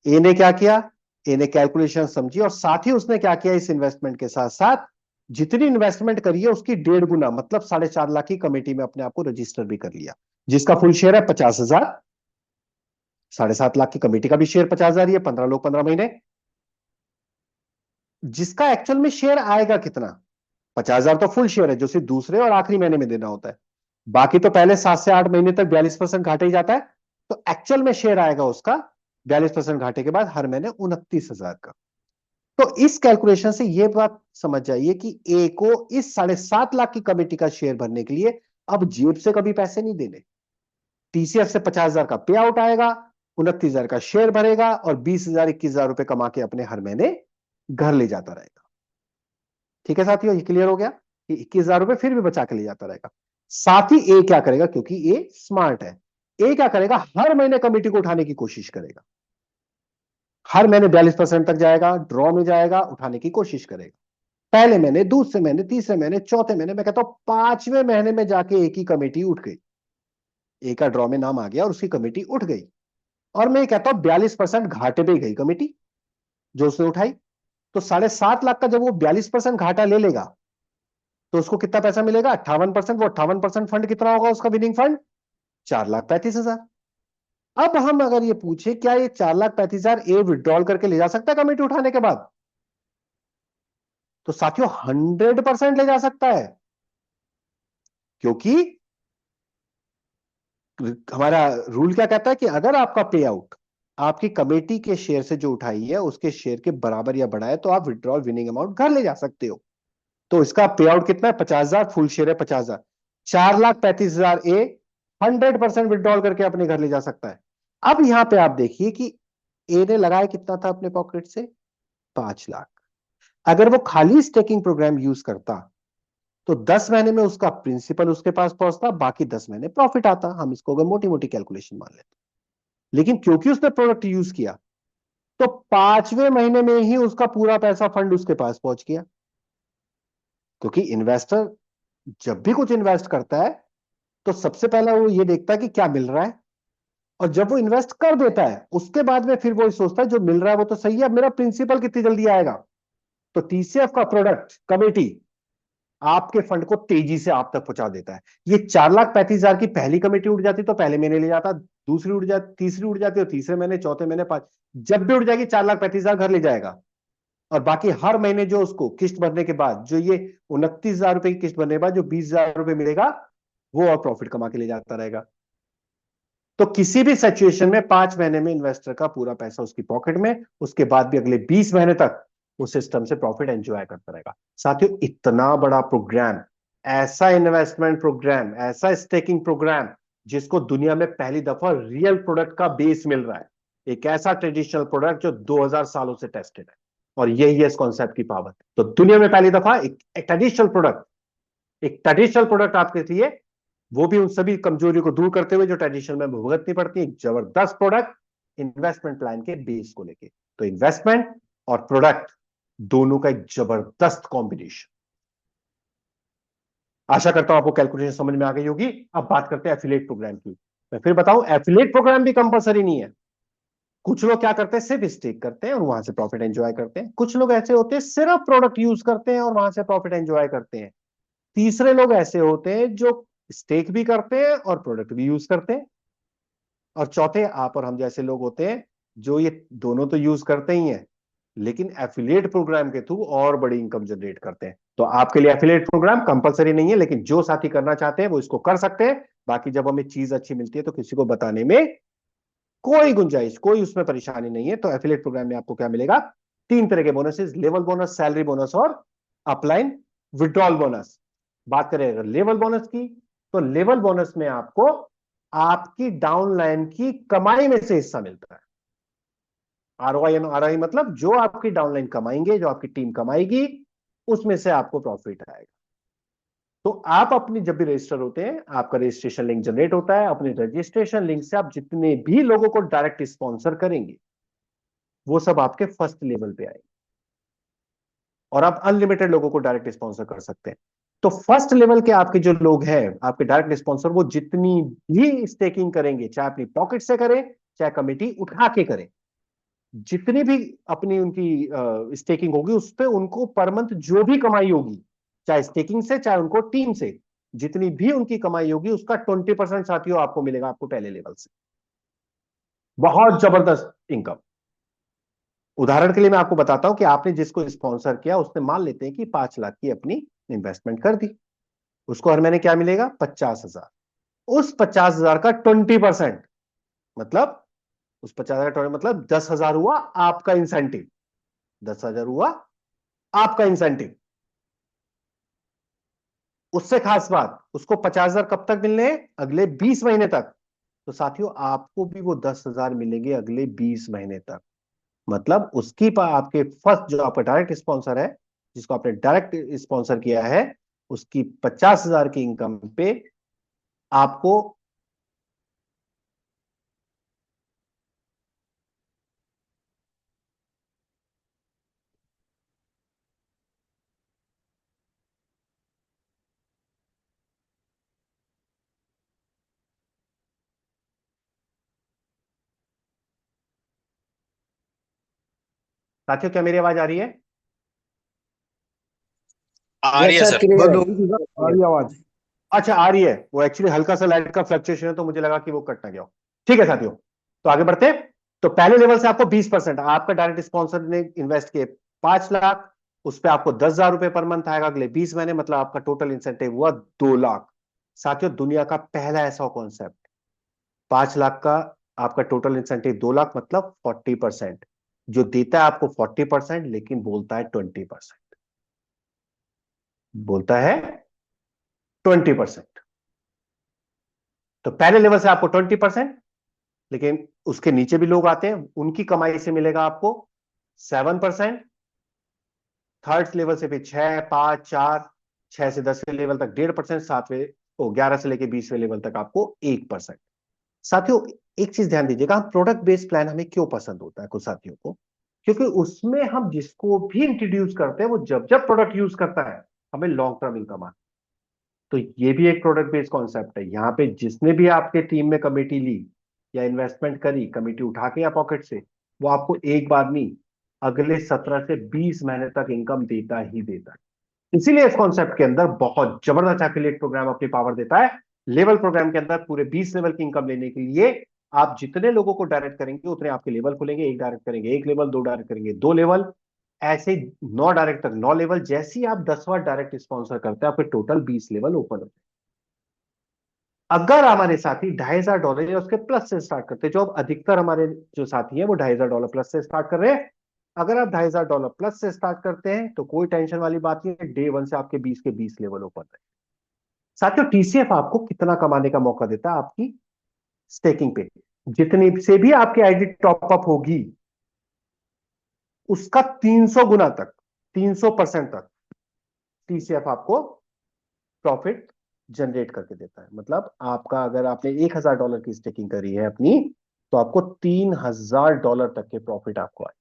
ए ने क्या किया, ए ने कैलकुलेशन समझी और साथ ही उसने क्या किया, इस इन्वेस्टमेंट के साथ साथ जितनी इन्वेस्टमेंट करी है उसकी 1.5 गुना, मतलब 4.5 लाख की कमेटी में अपने आप को रजिस्टर भी कर लिया, जिसका फुल शेयर है 50,000। 7.5 लाख की कमेटी का भी शेयर 50,000 ही है, 15 लोग 15 महीने। जिसका एक्चुअल में शेयर आएगा कितना, 50,000 तो फुल शेयर है जो सिर्फ दूसरे और आखिरी महीने में देना होता है, बाकी तो पहले 7 से 8 महीने तक 42% घाटे ही जाता है। तो एक्चुअल में शेयर आएगा उसका 42% घाटे के बाद हर महीने 29,000 का। तो इस कैलकुलेशन से यह बात समझ जाइए कि ए को इस 7.5 लाख की कमेटी का शेयर भरने के लिए अब जेब से कभी पैसे नहीं देने। टीसीएफ से 50,000 का पे आउट आएगा, 29,000 का शेयर भरेगा और 20,000 21,000 रुपए कमा के अपने हर महीने घर ले जाता रहेगा। ठीक है साथियों, ये क्लियर हो गया कि 21,000 रुपए फिर भी बचा के ले जाता रहेगा। साथ ही ए क्या करेगा, क्योंकि ए स्मार्ट है, ए क्या करेगा, हर महीने कमेटी को उठाने की कोशिश करेगा। हर महीने 42% तक जाएगा, ड्रॉ में जाएगा, उठाने की कोशिश करेगा। पहले महीने, दूसरे महीने, तीसरे महीने, चौथे महीने, मैं कहता हूं 5वें महीने में जाके एक ही कमेटी उठ गई, एक का ड्रॉ में नाम आ गया और उसकी कमेटी उठ गई। और मैं कहता हूं 42% घाटे पे गई कमेटी जो उसने उठाई। तो 7.5 लाख का जब वो 42% घाटा ले लेगा तो उसको कितना पैसा मिलेगा, 58%। वो 58% फंड कितना होगा उसका, विनिंग फंड 4,35,000। अब हम अगर ये पूछे क्या ये 4,35,000 ए विड्रॉल करके ले जा सकता है कमेटी उठाने के बाद, तो साथियों 100% ले जा सकता है, क्योंकि हमारा रूल क्या कहता है कि अगर आपका पे आउट आपकी कमेटी के शेयर से जो उठाई है उसके शेयर के बराबर या बड़ा है तो आप विड्रॉल विनिंग अमाउंट घर ले जा सकते हो। तो इसका पे आउट कितना है, 50,000, फुल शेयर है 50,000, 4,35,000 ए 100% विड्रॉल करके अपने घर ले जा सकता है। अब यहां पे आप देखिए कि ए ने लगाया कितना था अपने पॉकेट से, 5 लाख। अगर वो खाली स्टेकिंग प्रोग्राम यूज करता तो 10 महीने में उसका प्रिंसिपल उसके पास पहुंचता, बाकी 10 महीने प्रॉफिट आता। हम इसको अगर मोटी मोटी कैलकुलेशन मान लेते, लेकिन क्योंकि उसने प्रोडक्ट यूज किया तो 5वें महीने में ही उसका पूरा पैसा फंड उसके पास पहुंच गया। क्योंकि इन्वेस्टर जब भी कुछ इन्वेस्ट करता है तो सबसे पहला वो ये देखता है कि क्या मिल रहा है, और जब वो इन्वेस्ट कर देता है उसके बाद में फिर वो सोचता है जो मिल रहा है वो तो सही है, अब मेरा प्रिंसिपल कितनी जल्दी आएगा। तो टीसीएफ का प्रोडक्ट कमेटी आपके फंड को तेजी से आप तक पहुंचा देता है। ये 4,35,000 की पहली कमेटी उठ जाती तो पहले महीने ले जाता, दूसरी उठ जाती, तीसरी उठ जाती और तीसरे महीने, चौथे महीने, पांच, जब भी उठ जाएगी 4,35,000 घर ले जाएगा। और बाकी हर महीने जो उसको किस्त भरने के बाद, जो ये 29,000 रुपए की किस्त भरने के बाद जो 20,000 रुपए मिलेगा वो और प्रॉफिट कमा के ले जाता रहेगा। तो किसी भी सिचुएशन में 5 महीने में इन्वेस्टर का पूरा पैसा उसकी पॉकेट में, उसके बाद भी अगले 20 महीने तक उस सिस्टम से प्रॉफिट एंजॉय करता रहेगा। साथियों इतना बड़ा प्रोग्राम, ऐसा इन्वेस्टमेंट प्रोग्राम, ऐसा स्टेकिंग प्रोग्राम जिसको दुनिया में पहली दफा रियल प्रोडक्ट का बेस मिल रहा है, एक ऐसा ट्रेडिशनल प्रोडक्ट जो 2000 सालों से टेस्टेड है, और यही है इस कॉन्सेप्ट की पावर। तो दुनिया में पहली दफा एक ट्रेडिशनल प्रोडक्ट, एक ट्रेडिशनल प्रोडक्ट आपके लिए, वो भी उन सभी कमजोरियों को दूर करते हुए जो ट्रेडिशनल में भुगतनी पड़ती है, एक जबरदस्त प्रोडक्ट इन्वेस्टमेंट प्लान के बेस को लेके। तो इन्वेस्टमेंट और प्रोडक्ट दोनों का एक जबरदस्त कॉम्बिनेशन। आशा करता हूं आपको कैलकुलेशन समझ में आ गई होगी। अब बात करते हैं एफिलिएट प्रोग्राम की। मैं फिर बताऊं, एफिलिएट प्रोग्राम भी कंपलसरी नहीं है। कुछ लोग क्या करते हैं, सिर्फ स्टेक करते हैं और वहां से प्रॉफिट एंजॉय करते हैं। कुछ लोग ऐसे होते हैं सिर्फ प्रोडक्ट यूज करते हैं और वहां से प्रॉफिट एंजॉय करते हैं। तीसरे लोग ऐसे होते हैं जो स्टेक भी करते हैं और प्रोडक्ट भी यूज करते हैं। और चौथे आप और हम जैसे लोग होते हैं जो ये दोनों तो यूज करते ही हैं, लेकिन एफिलिएट प्रोग्राम के थ्रू और बड़ी इनकम जनरेट करते हैं। तो आपके लिए एफिलिएट प्रोग्राम कंपलसरी नहीं है, लेकिन जो साथी करना चाहते हैं वो इसको कर सकते हैं। बाकी जब हमें चीज अच्छी मिलती है तो किसी को बताने में कोई गुंजाइश, कोई उसमें परेशानी नहीं है। तो एफिलिएट प्रोग्राम में आपको क्या मिलेगा, 3 तरह के bonuses, level bonus, salary bonus और अपलाइन विड्रॉल बोनस। बात करें अगर लेवल बोनस की, तो लेवल बोनस में आपको आपकी डाउनलाइन की कमाई में से हिस्सा मिलता है। आरओआई, आरओआई मतलब जो आपकी डाउनलाइन कमाएंगे, जो आपकी टीम कमाएगी, उसमें से आपको प्रॉफिट आएगा। तो आप अपनी जब भी रजिस्टर होते हैं, आपका रजिस्ट्रेशन लिंक जनरेट होता है, अपने रजिस्ट्रेशन लिंक से आप जितने भी लोगों को डायरेक्ट स्पॉन्सर करेंगे वो सब आपके फर्स्ट लेवल पे आएंगे, और आप अनलिमिटेड लोगों को डायरेक्ट स्पॉन्सर कर सकते हैं। तो फर्स्ट लेवल के आपके जो लोग हैं, आपके डायरेक्ट स्पॉन्सर, वो जितनी भी स्टेकिंग करेंगे, चाहे अपनी पॉकेट से करें चाहे कमिटी उठा के करें, जितनी भी अपनी उनकी स्टेकिंग होगी उस पे उनको पर मंथ जो भी कमाई होगी, चाहे स्टेकिंग से चाहे उनको टीम से, जितनी भी उनकी कमाई होगी उसका 20% साथियों आपको मिलेगा, आपको पहले लेवल से। बहुत जबरदस्त इनकम। उदाहरण के लिए मैं आपको बताता हूं कि आपने जिसको स्पॉन्सर किया उसने, मान लेते हैं कि 5 लाख की अपनी इन्वेस्टमेंट कर दी, उसको हर महीने क्या मिलेगा? 50,000। उस 50,000 का 20%, मतलब उस 50,000 का 20 मतलब 10,000 हुआ आपका इंसेंटिव। 10,000 हुआ आपका इंसेंटिव। उससे खास बात, उसको 50,000 कब तक मिलने हैं? अगले 20 महीने तक। तो साथियों आपको भी वो 10,000 मिलेंगे अगले 20 महीने तक। मतलब उसकी आपके फर्स्ट जो आपका डायरेक्ट स्पॉन्सर है, जिसको आपने डायरेक्ट स्पॉन्सर किया है, उसकी 50,000 की इनकम पे आपको साथियों क्या मेरी आवाज आ रही है? आ रही यस है सर, सर। क्लियर बंद है। हो गई थी सर, आ रही आवाज। अच्छा आ रही है। वो एक्चुअली हल्का सा लाइट का फ्लक्चुएशन है तो मुझे लगा कि वो कट ना गया हो। ठीक है साथियों, तो आगे बढ़ते हैं। तो पहले लेवल से आपको 20%, आपका डायरेक्ट स्पॉन्सर ने इन्वेस्ट किए 5 लाख, उस पर आपको 10,000 रुपए पर मंथ आएगा अगले 20 महीने, मतलब आपका टोटल इंसेंटिव हुआ 2 लाख। साथियों दुनिया का पहला ऐसा कॉन्सेप्ट, 5 लाख का आपका टोटल इंसेंटिव 2 लाख, मतलब 40%, जो देता है आपको 40% लेकिन बोलता है 20%, बोलता है 20%। तो पहले लेवल से आपको 20%, लेकिन उसके नीचे भी लोग आते हैं, उनकी कमाई से मिलेगा आपको 7%। थर्ड लेवल से फिर 6, 5, 4, 6 से 10वें लेवल तक 1.5%, 7वें 11 से लेकर 20वें लेवल तक आपको 1%। साथियों एक चीज ध्यान दीजिएगा, हम प्रोडक्ट बेस्ड प्लान हमें क्यों पसंद होता है कुछ साथियों को? क्योंकि उसमें हम जिसको भी इंट्रोड्यूस करते हैं वो जब जब प्रोडक्ट यूज करता है हमें लॉन्ग टर्म इनकम आता है। तो ये भी एक प्रोडक्ट बेस्ड कॉन्सेप्ट है। यहाँ पे जिसने भी आपके टीम में कमेटी ली या इन्वेस्टमेंट करी, कमेटी उठा के या पॉकेट से, वो आपको एक बार नहीं, अगले 17 से 20 महीने तक इनकम देता ही देता है। इसीलिए इस कॉन्सेप्ट के अंदर बहुत जबरदस्त एफिलिएट प्रोग्राम अपनी पावर देता है। लेवल प्रोग्राम के अंदर पूरे 20 लेवल की इनकम लेने के लिए आप जितने लोगों को डायरेक्ट करेंगे उतने आपके लेवल खुलेंगे। एक डायरेक्ट करेंगे 1 लेवल, 2 डायरेक्ट करेंगे 2 लेवल, ऐसे 9 डायरेक्ट तक 9 लेवल। जैसे ही आप 10वां डायरेक्ट स्पॉन्सर करते हैं आपके टोटल 20 लेवल ओपन होते हैं। अगर हमारे साथी $2,500 या उसके प्लस से स्टार्ट करते हैं, जो अब अधिकतर हमारे जो साथी हैं वो $2,500 प्लस से स्टार्ट कर रहे हैं, अगर आप $2,500 प्लस से स्टार्ट करते हैं तो कोई टेंशन वाली बात नहीं है, डे 1 से आपके 20 के 20 लेवल ओपन है। साथियों टीसीएफ आपको कितना कमाने का मौका देता है? आपकी स्टेकिंग पे जितनी से भी आपकी आईडी टॉप अप होगी उसका 300 गुना तक, 300% तक टीसीएफ आपको प्रॉफिट जनरेट करके देता है। मतलब आपका, अगर आपने $1,000 की स्टेकिंग करी है अपनी, तो आपको $3,000 तक के प्रॉफिट आपको आए।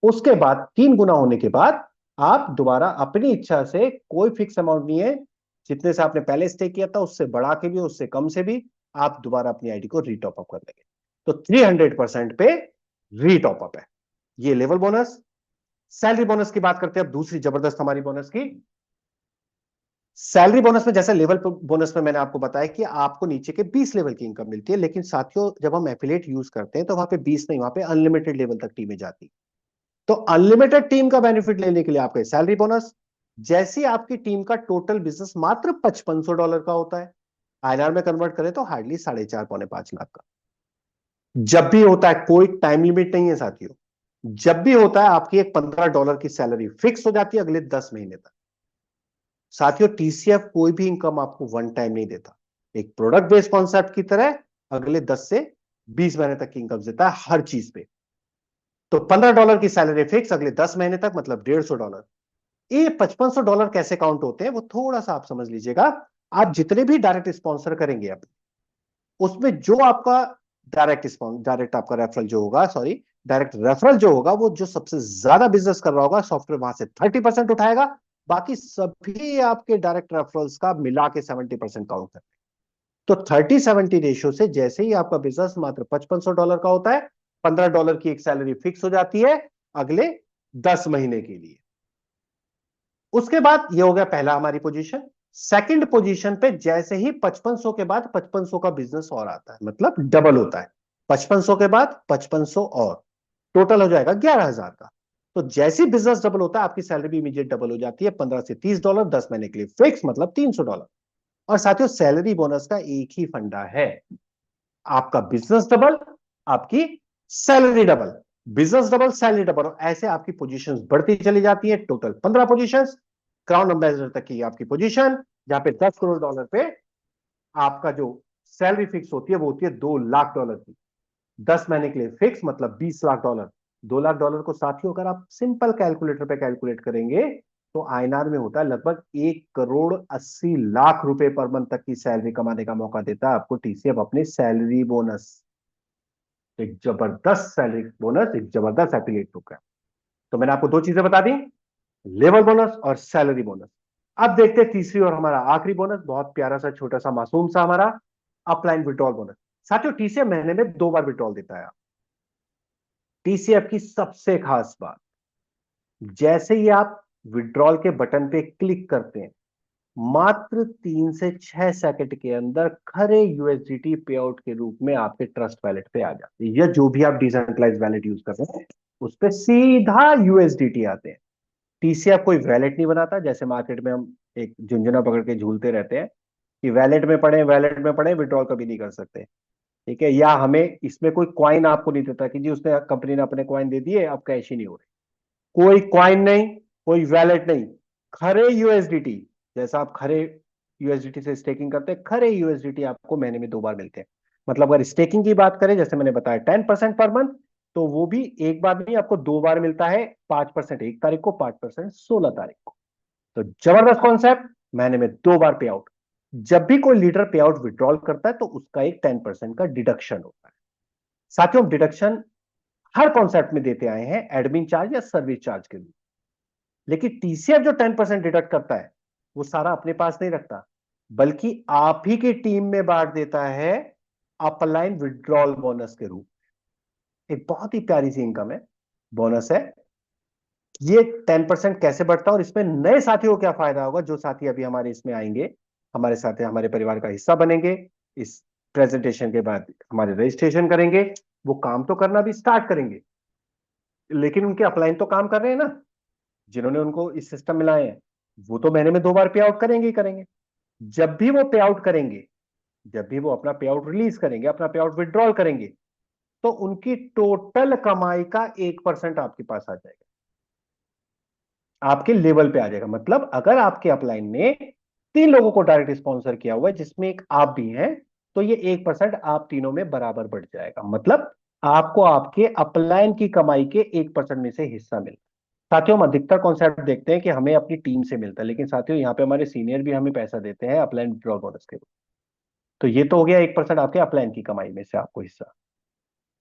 उसके बाद 3 गुना होने के बाद आप दोबारा अपनी इच्छा से, कोई फिक्स अमाउंट नहीं है, जितने से आपने पहले स्टे किया था उससे बढ़ा के भी उससे कम से भी आप दोबारा अपनी आईडी को रीटॉप अप कर लेंगे। तो 300% पे रीटॉप अप है। ये लेवल बोनस। सैलरी बोनस की बात करते हैं अब, दूसरी जबरदस्त हमारी बोनस की। सैलरी बोनस में जैसे लेवल बोनस में मैंने आपको बताया कि आपको नीचे के 20 लेवल की इनकम मिलती है, लेकिन साथियों जब हम एफिलिएट यूज करते हैं तो वहां पे 20 नहीं, वहां पे अनलिमिटेड लेवल तक टीमें जाती। तो अनलिमिटेड टीम का बेनिफिट लेने के लिए आपका सैलरी बोनस, जैसी आपकी टीम का टोटल बिजनेस मात्र $5,500 का होता है, आईएनआर में कन्वर्ट करें तो हार्डली 4.5 पौने 5 लाख का। जब भी होता है, कोई टाइम लिमिट नहीं है साथियों, जब भी होता है आपकी एक $15 की सैलरी फिक्स हो जाती है अगले 10 महीने तक। साथियों टीसीएफ कोई भी इनकम आपको वन टाइम नहीं देता, एक प्रोडक्ट बेस्ड कॉन्सेप्ट की तरह अगले 10 से 20 महीने तक की इनकम देता है हर चीज पे। तो $15 की सैलरी फिक्स अगले 10 महीने तक, मतलब $150। ये $5,500 कैसे काउंट होते हैं वो थोड़ा सा आप समझ लीजिएगा। आप जितने भी डायरेक्ट स्पॉन्सर करेंगे आप, उसमें जो आपका डायरेक्ट आपका रेफरल जो होगा, सॉरी डायरेक्ट रेफरल जो होगा, वो जो सबसे ज्यादा बिजनेस कर रहा होगा सॉफ्टवेयर, वहां से 30% उठाएगा, बाकी सभी आपके डायरेक्ट रेफरल्स का मिला के 70% काउंट करते हैं। तो 30-70 रेशियो से जैसे ही आपका बिजनेस मात्र $5500 का होता है, $15 की एक सैलरी फिक्स हो जाती है अगले 10 महीने के लिए। उसके बाद ये हो गया पहला हमारी पोजीशन। सेकंड पोजीशन पे जैसे ही 5500 के बाद 5500 का बिजनेस और आता है, मतलब डबल होता है। 5500 के बाद 5500 और टोटल हो जाएगा 11000 का। तो जैसे ही बिजनेस डबल होता है आपकी सैलरी भी इमीडिएट डबल हो जाती है, $15 से $30, 10 महीने के लिए फिक्स, मतलब $300। और साथियों सैलरी बोनस का एक ही फंडा है, आपका बिजनेस डबल, आपकी salary double, business double salary double, और ऐसे आपकी पोजीशंस बढ़ती चली जाती है। टोटल 15 पोजीशंस, क्राउन एम्बेसडर तक की आपकी पोजीशन, जहां पे $10 करोड़ पे आपका जो सैलरी फिक्स होती है वो होती है $2 लाख की। 10 महीने के लिए फिक्स, मतलब $20 लाख। $2 लाख को साथियों अगर आप सिंपल कैलकुलेटर पे कैलकुलेट करेंगे तो आईएनआर में होता है लगभग 1 करोड़ 80 लाख रुपए पर मंथ तक की सैलरी कमाने का मौका देता है आपको टीसीएफ अपने सैलरी बोनस। एक जबरदस्त सैलरी बोनस, एक जबरदस्त एफिलिएट प्रोग्राम। तो मैंने आपको दो चीजें बता दी, लेवल बोनस और सैलरी बोनस। अब देखते हैं तीसरी और हमारा आखिरी बोनस, बहुत प्यारा सा छोटा सा मासूम सा हमारा अपलाइन विड्रॉल बोनस। साथियों टीसीएफ महीने में 2 बार विड्रॉल देता है। टीसीएफ की सबसे खास बात, जैसे ही आप विड्रॉल के बटन पे क्लिक करते हैं मात्र 3 से 6 सेकंड के अंदर खरे यूएसडीटी पे आउट के रूप में आपके ट्रस्ट वैलेट पे आ जाते हैं, या जो भी आप डिसेंट्रलाइज वैलेट यूज कर रहे हैं उस पे सीधा यूएसडीटी आते हैं। टीसीएफ कोई वैलेट नहीं बनाता, जैसे मार्केट में हम एक झुंझुना पकड़ के झूलते रहते हैं कि वैलेट में पड़े विड्रॉल कभी नहीं कर सकते, ठीक है, या हमें इसमें कोई क्वाइन आपको नहीं देता कि जी उसने कंपनी ने अपने क्वाइन दे दिए अब कैश ही नहीं हो रहे। कोई क्वाइन नहीं, कोई वैलेट नहीं, खरे यूएसडीटी। जैसा आप खरे यूएसडीटी से स्टेकिंग करते हैं, खरे यूएसडीटी आपको महीने में 2 बार मिलते हैं। मतलब अगर स्टेकिंग की बात करें जैसे मैंने बताया 10% पर मंथ, तो वो भी एक बार नहीं आपको 2 बार मिलता है। 5% 1 तारीख को, 5% 16 तारीख को। तो जबरदस्त कॉन्सेप्ट, महीने में 2 बार पे आउट। जब भी कोई लीडर पे आउट विड्रॉल करता है तो उसका एक 10% का डिडक्शन होता है। साथियों डिडक्शन हर कॉन्सेप्ट में देते आए हैं एडमिन चार्ज या सर्विस चार्ज के लिए, लेकिन टीसीएफ जो 10% डिडक्ट करता है वो सारा अपने पास नहीं रखता, बल्कि आप ही की टीम में बांट देता है अपलाइन विड्रॉल बोनस के रूप। एक बहुत ही प्यारी सी इनकम है, बोनस है। ये 10% कैसे बढ़ता है और इसमें नए साथियों को क्या फायदा होगा, जो साथी अभी हमारे इसमें आएंगे, हमारे साथ हमारे परिवार का हिस्सा बनेंगे, इस प्रेजेंटेशन के बाद हमारे रजिस्ट्रेशन करेंगे, वो काम तो करना भी स्टार्ट करेंगे, लेकिन उनके अपलाइन तो काम कर रहे हैं ना, जिन्होंने उनको इस सिस्टम में लाए हैं, वो तो महीने में 2 बार पे आउट करेंगे ही करेंगे। जब भी वो पे आउट करेंगे, जब भी वो अपना पे आउट रिलीज करेंगे, अपना पे आउट विड्रॉल करेंगे, तो उनकी टोटल कमाई का 1% आपके पास आ जाएगा, आपके लेवल पे आ जाएगा। मतलब अगर आपके अपलाइन ने 3 लोगों को डायरेक्ट स्पॉन्सर किया हुआ है जिसमें एक आप भी हैं, तो ये 1% आप तीनों में बराबर बढ़ जाएगा। मतलब आपको आपके अपलाइन की कमाई के 1% में से हिस्सा मिलता है। साथियों हम अधिकतर कॉन्सेप्ट देखते हैं कि हमें अपनी टीम से मिलता है, लेकिन साथियों यहाँ पे हमारे सीनियर भी हमें पैसा देते हैं अपलाइन विड्रॉल बोनस के रूप में। तो ये तो हो गया 1% आपके अपलाइन की कमाई में से आपको हिस्सा।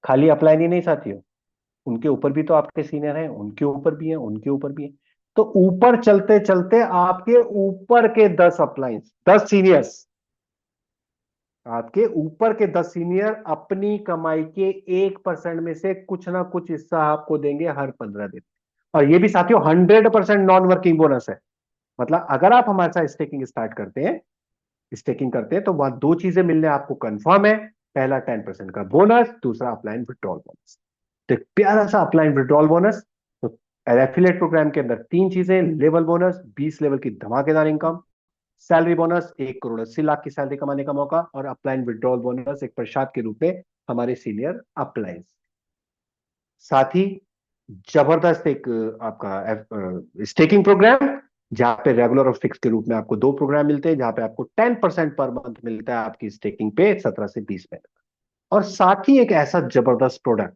खाली अपलाइन ही नहीं साथियों, उनके ऊपर भी तो आपके सीनियर हैं, उनके ऊपर भी हैं, उनके ऊपर भी है। तो ऊपर चलते चलते आपके ऊपर के 10 अपलाइंस, 10 सीनियर्स, आपके ऊपर के 10 सीनियर अपनी कमाई के 1% में से कुछ ना कुछ हिस्सा आपको देंगे हर 15 दिन। और ये भी साथियों 100% नॉन वर्किंग बोनस है। मतलब अगर आप हमारे साथ स्टेकिंग करते हैं तो वहां दो चीजें मिलने आपको कंफर्म है। पहला 10% का बोनस, दूसरा अपलाइन विड्रॉल बोनस। तो एक प्यारा सा अपलाइन विड्रॉल बोनस। तो एफिलिएट प्रोग्राम के अंदर 3 चीजें, लेवल बोनस 20 लेवल की धमाकेदार income, salary bonus 1 crore 80 lakh की सैलरी कमाने का मौका, और अपलाइन विड्रॉल बोनस एक प्रसाद के रूप में हमारे सीनियर अपलाइन। साथ ही जबरदस्त एक आपका स्टेकिंग प्रोग्राम, जहां पे रेगुलर और फिक्स के रूप में आपको 2 प्रोग्राम मिलते हैं, जहां पे आपको 10% पर मंथ मिलता है आपकी स्टेकिंग पे 17 से 20 महीने। और साथ ही एक ऐसा जबरदस्त प्रोडक्ट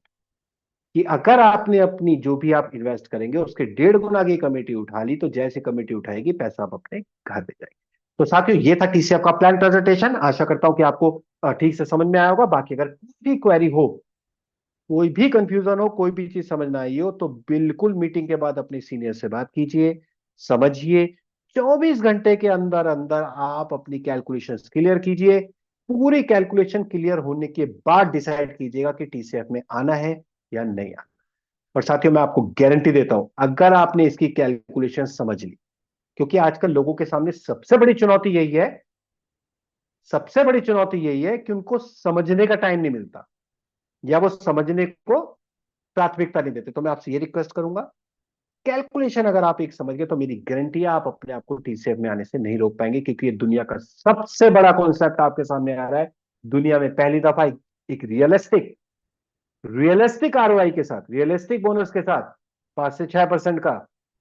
कि अगर आपने अपनी जो भी आप इन्वेस्ट करेंगे उसके 1.5 गुना की कमेटी उठा ली, तो जैसे कमेटी उठाएगी पैसा आप अपने घर ले जाएंगे। तो साथियों ये था टीसीएफ का प्लान प्रेजेंटेशन। आशा करता हूं कि आपको ठीक से समझ में आया होगा। बाकी अगर कोई भी क्वेरी हो, कोई भी कंफ्यूजन हो, कोई भी चीज समझ ना आई हो, तो बिल्कुल मीटिंग के बाद अपने सीनियर से बात कीजिए, समझिए, 24 घंटे के अंदर अंदर आप अपनी कैलकुलेशंस क्लियर कीजिए। पूरी कैलकुलेशन क्लियर होने के बाद डिसाइड कीजिएगा कि टीसीएफ में आना है या नहीं आना। और साथियों, मैं आपको गारंटी देता हूं, अगर आपने इसकी कैलकुलेशन समझ ली, क्योंकि आजकल लोगों के सामने सबसे बड़ी चुनौती यही है, सबसे बड़ी चुनौती यही है कि उनको समझने का टाइम नहीं मिलता, या वो समझने को प्राथमिकता नहीं देते। तो मैं आपसे ये रिक्वेस्ट करूंगा, कैलकुलेशन अगर आप एक समझ गए तो मेरी गारंटी है आप अपने आप को टीसीएफ में आने से नहीं रोक पाएंगे, क्योंकि ये दुनिया का सबसे बड़ा कॉन्सेप्ट आपके सामने आ रहा है। दुनिया में पहली दफा एक रियलिस्टिक रियलिस्टिक आरओआई के साथ, रियलिस्टिक बोनस के साथ 5 से 6% का।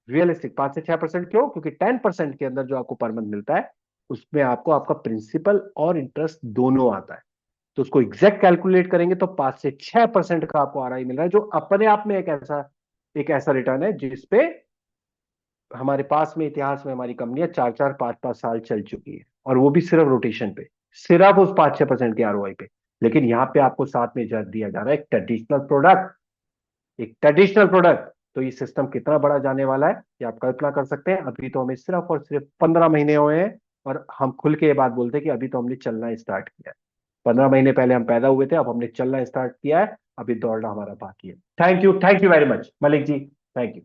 रियलिस्टिक 5 से 6% क्यों? क्योंकि 10% के अंदर जो आपको पर मंथ मिलता है, उसमें आपको आपका प्रिंसिपल और इंटरेस्ट दोनों आता है। तो उसको एग्जैक्ट कैलकुलेट करेंगे तो 5 से 6% का आपको आरओआई मिल रहा है, जो अपने आप में एक ऐसा रिटर्न है जिसपे हमारे पास में इतिहास में हमारी कंपनियां 4-4 5-5 साल चल चुकी है, और वो भी सिर्फ रोटेशन पे, सिर्फ उस 5-6% के आरओआई पे। लेकिन यहाँ पे आपको साथ में दिया जा रहा है एक ट्रेडिशनल प्रोडक्ट, एक ट्रेडिशनल प्रोडक्ट। तो ये सिस्टम कितना बड़ा जाने वाला है, ये आप कल्पना कर सकते हैं। अभी तो हमें सिर्फ और सिर्फ 15 महीने हुए हैं, और हम खुल के ये बात बोलते हैं कि अभी तो हमने चलना स्टार्ट किया है। 15 महीने पहले हम पैदा हुए थे, अब हमने चलना स्टार्ट किया है, अभी दौड़ना हमारा बाकी है। Thank you very much Malik ji, thank you.